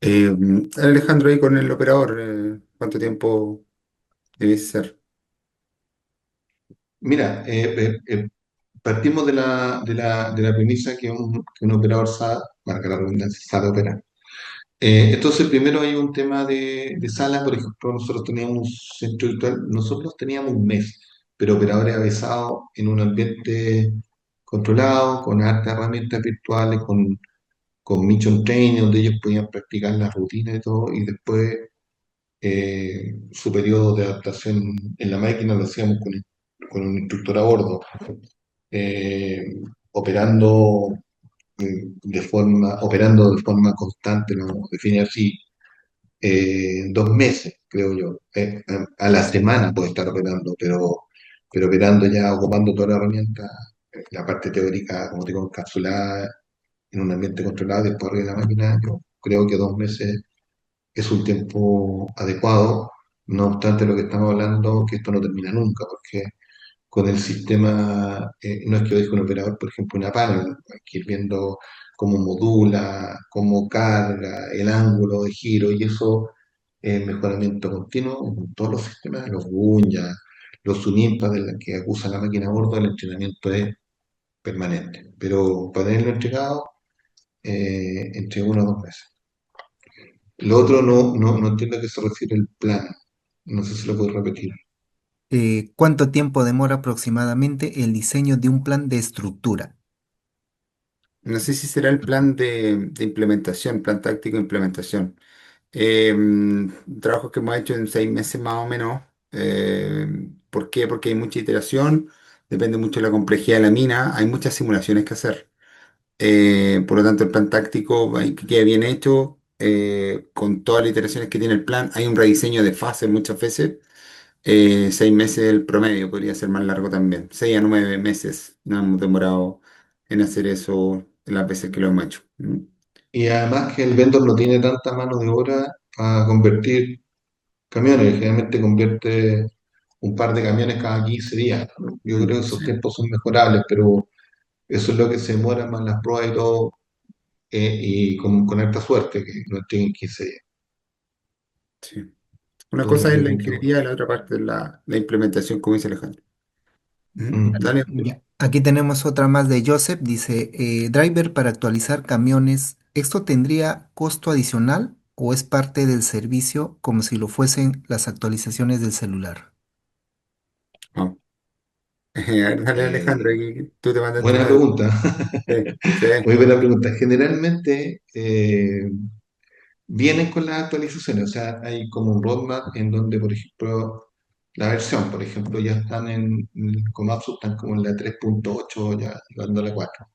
Alejandro, ahí con el operador, ¿cuánto tiempo debe ser? Mira, partimos de la premisa que un operador sabe, marca la redundancia, sabe operar. Entonces, primero hay un tema de sala. Por ejemplo, nosotros teníamos un centro virtual, nosotros teníamos un mes, pero operadores avesados en un ambiente controlado, con hartas herramientas virtuales, con Mission Training, donde ellos podían practicar las rutinas y todo, y después su periodo de adaptación en la máquina lo hacíamos con un instructor a bordo, eh, operando operando de forma constante, lo define así, 2 meses, creo yo. A la semana puede estar operando, pero operando ya, ocupando toda la herramienta, la parte teórica, como digo, encapsulada, en un ambiente controlado y después arriba de la máquina, yo creo que 2 meses es un tiempo adecuado. No obstante lo que estamos hablando, que esto no termina nunca, porque con el sistema, no es que lo diga un operador, por ejemplo, una panel, hay que ir viendo cómo modula, cómo carga, el ángulo de giro, y eso es mejoramiento continuo en todos los sistemas, los Gunya, los Unimpa de la que usa la máquina a bordo, el entrenamiento es permanente. Pero para tenerlo entregado, entre 1 o 2 meses. Lo otro no entiendo a qué se refiere el plan. No sé si lo puedo repetir. ¿Cuánto tiempo demora aproximadamente el diseño de un plan de estructura? No sé si será el plan de implementación, plan táctico de implementación. Trabajos que hemos hecho en 6 meses más o menos. ¿Por qué? Porque hay mucha iteración, depende mucho de la complejidad de la mina, hay muchas simulaciones que hacer. Por lo tanto, el plan táctico que quede bien hecho, con todas las iteraciones que tiene el plan. Hay un rediseño de fase muchas veces. 6 meses el promedio, podría ser más largo también. 6 a 9 meses nos hemos demorado en hacer eso las veces que lo hemos hecho. ¿Mm? Y además que el vendor no tiene tanta mano de obra para convertir camiones, generalmente convierte un par de camiones cada 15 días, ¿no? Yo creo que esos Sí, tiempos son mejorables, pero eso es lo que se demora más las pruebas y todo, y con harta suerte, que no estén en 15 días. sí. Una Todo cosa es depende la del punto. ingeniería y la otra parte es la implementación, como dice Alejandro. Ujú. Mm. Dale. Ya. Aquí tenemos otra más de Joseph. Dice, driver para actualizar camiones. ¿Esto tendría costo adicional o es parte del servicio como si lo fuesen las actualizaciones del celular? Vamos. Dale, Alejandro, Eh, aquí tú te mandaste Buena una. pregunta. Sí, sí, Muy buena pregunta. Generalmente vienen con las actualizaciones, o sea, hay como un roadmap en donde, por ejemplo, la versión, por ejemplo, ya están en Komatsu, están como en la 3.8, ya llegando a la 4.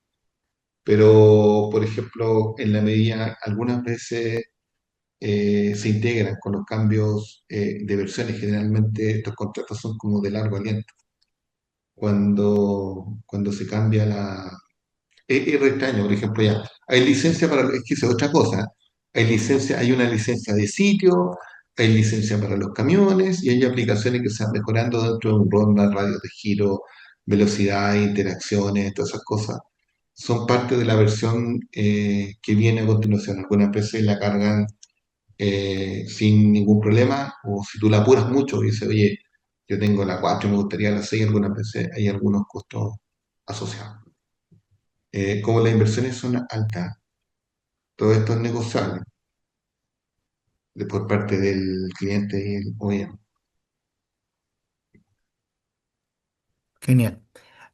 Pero, por ejemplo, en la medida, algunas veces se integran con los cambios de versiones. Generalmente estos contratos son como de largo aliento. Cuando se cambia es re extraño, por ejemplo, ya, hay licencia para, es que esa es otra cosa, hay una licencia de sitio, hay licencia para los camiones y hay aplicaciones que se van mejorando dentro de un roadmap, radios de giro, velocidad, interacciones, todas esas cosas. Son parte de la versión que viene a continuación. Algunas veces la cargan sin ningún problema, o si tú la apuras mucho y dices, oye, yo tengo la 4 y me gustaría la 6, algunas veces hay algunos costos asociados. Como las inversiones son altas, todo esto es negociable por parte del cliente y el OEM. Genial.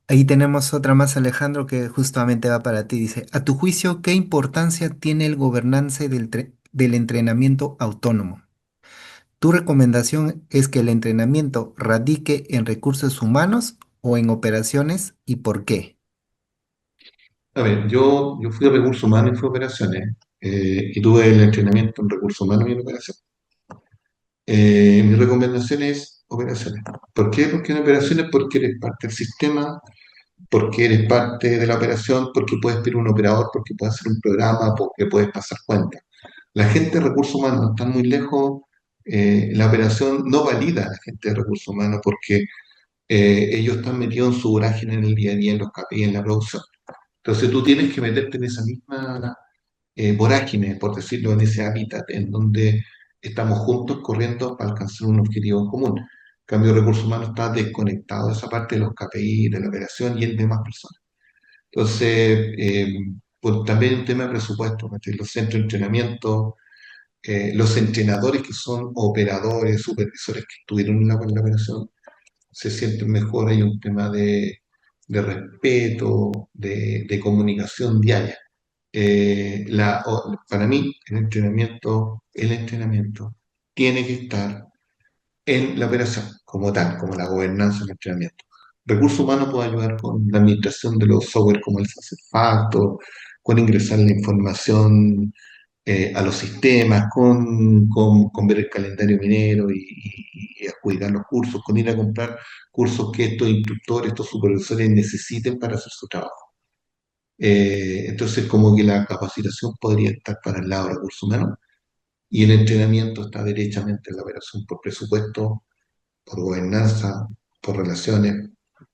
Ahí tenemos otra más, Alejandro, que justamente va para ti. Dice, a tu juicio, ¿qué importancia tiene el gobernance del entrenamiento autónomo? ¿Tu recomendación es que el entrenamiento radique en recursos humanos o en operaciones y por qué? A ver, yo fui de recursos humanos y fui a operaciones, y tuve el entrenamiento en recursos humanos y en operaciones. Mi recomendación es operaciones. ¿Por qué? Porque en operaciones, porque eres parte del sistema, porque eres parte de la operación, porque puedes pedir un operador, porque puedes hacer un programa, porque puedes pasar cuentas. La gente de recursos humanos está muy lejos, la operación no valida a la gente de recursos humanos porque ellos están metidos en su vorágine en el día a día, en los KPI, en la producción. Entonces tú tienes que meterte en esa misma vorágine, por decirlo, en ese hábitat en donde estamos juntos corriendo para alcanzar un objetivo común. En cambio, el recurso humano está desconectado de esa parte de los KPI, de la operación y el demás personas. Entonces, pues, también un tema de presupuesto, ¿cachai? Los centros de entrenamiento, los entrenadores que son operadores, supervisores que estuvieron en la operación, se sienten mejor, hay un tema de respeto, de comunicación diaria. Para mí, el entrenamiento tiene que estar en la operación, como tal, como la gobernanza del entrenamiento. Recursos humanos puede ayudar con la administración de los software como el SuccessFactors, con ingresar la información a los sistemas, con ver el calendario minero y adjudicar los cursos, con ir a comprar cursos que estos instructores, estos supervisores necesiten para hacer su trabajo. Entonces, como que la capacitación podría estar para el lado de recursos humanos y el entrenamiento está derechamente en la operación por presupuesto, por gobernanza, por relaciones,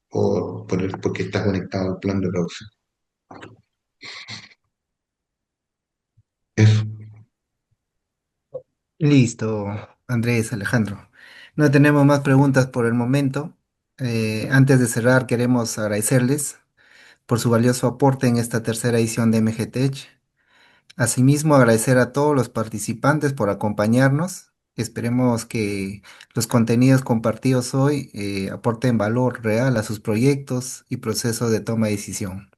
porque está conectado al plan de producción. Eso. Listo, Andrés, Alejandro. No tenemos más preguntas por el momento. Antes de cerrar, queremos agradecerles por su valioso aporte en esta tercera edición de MGTech. Asimismo, agradecer a todos los participantes por acompañarnos. Esperemos que los contenidos compartidos hoy aporten valor real a sus proyectos y procesos de toma de decisión.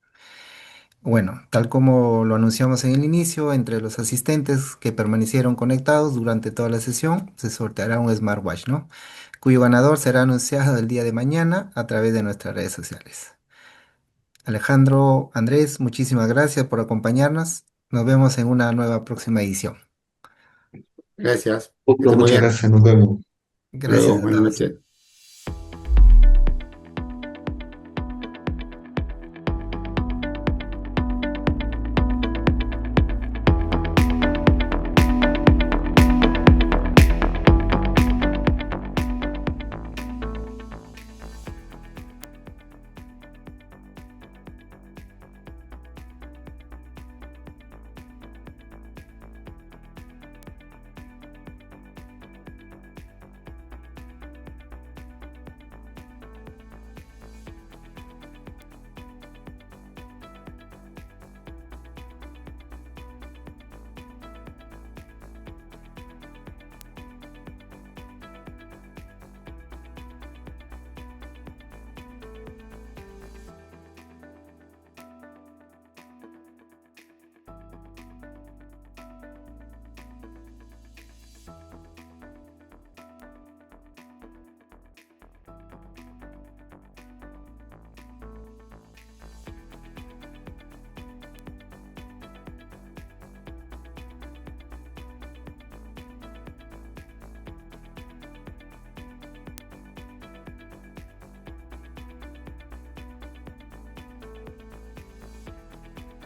Bueno, tal como lo anunciamos en el inicio, entre los asistentes que permanecieron conectados durante toda la sesión, se sorteará un smartwatch, ¿no? Cuyo ganador será anunciado el día de mañana a través de nuestras redes sociales. Alejandro, Andrés, muchísimas gracias por acompañarnos. Nos vemos en una nueva próxima edición. Gracias. Que esté muy Muchas bien. gracias, nos vemos. Hasta luego. Gracias a Buenas todos. noches.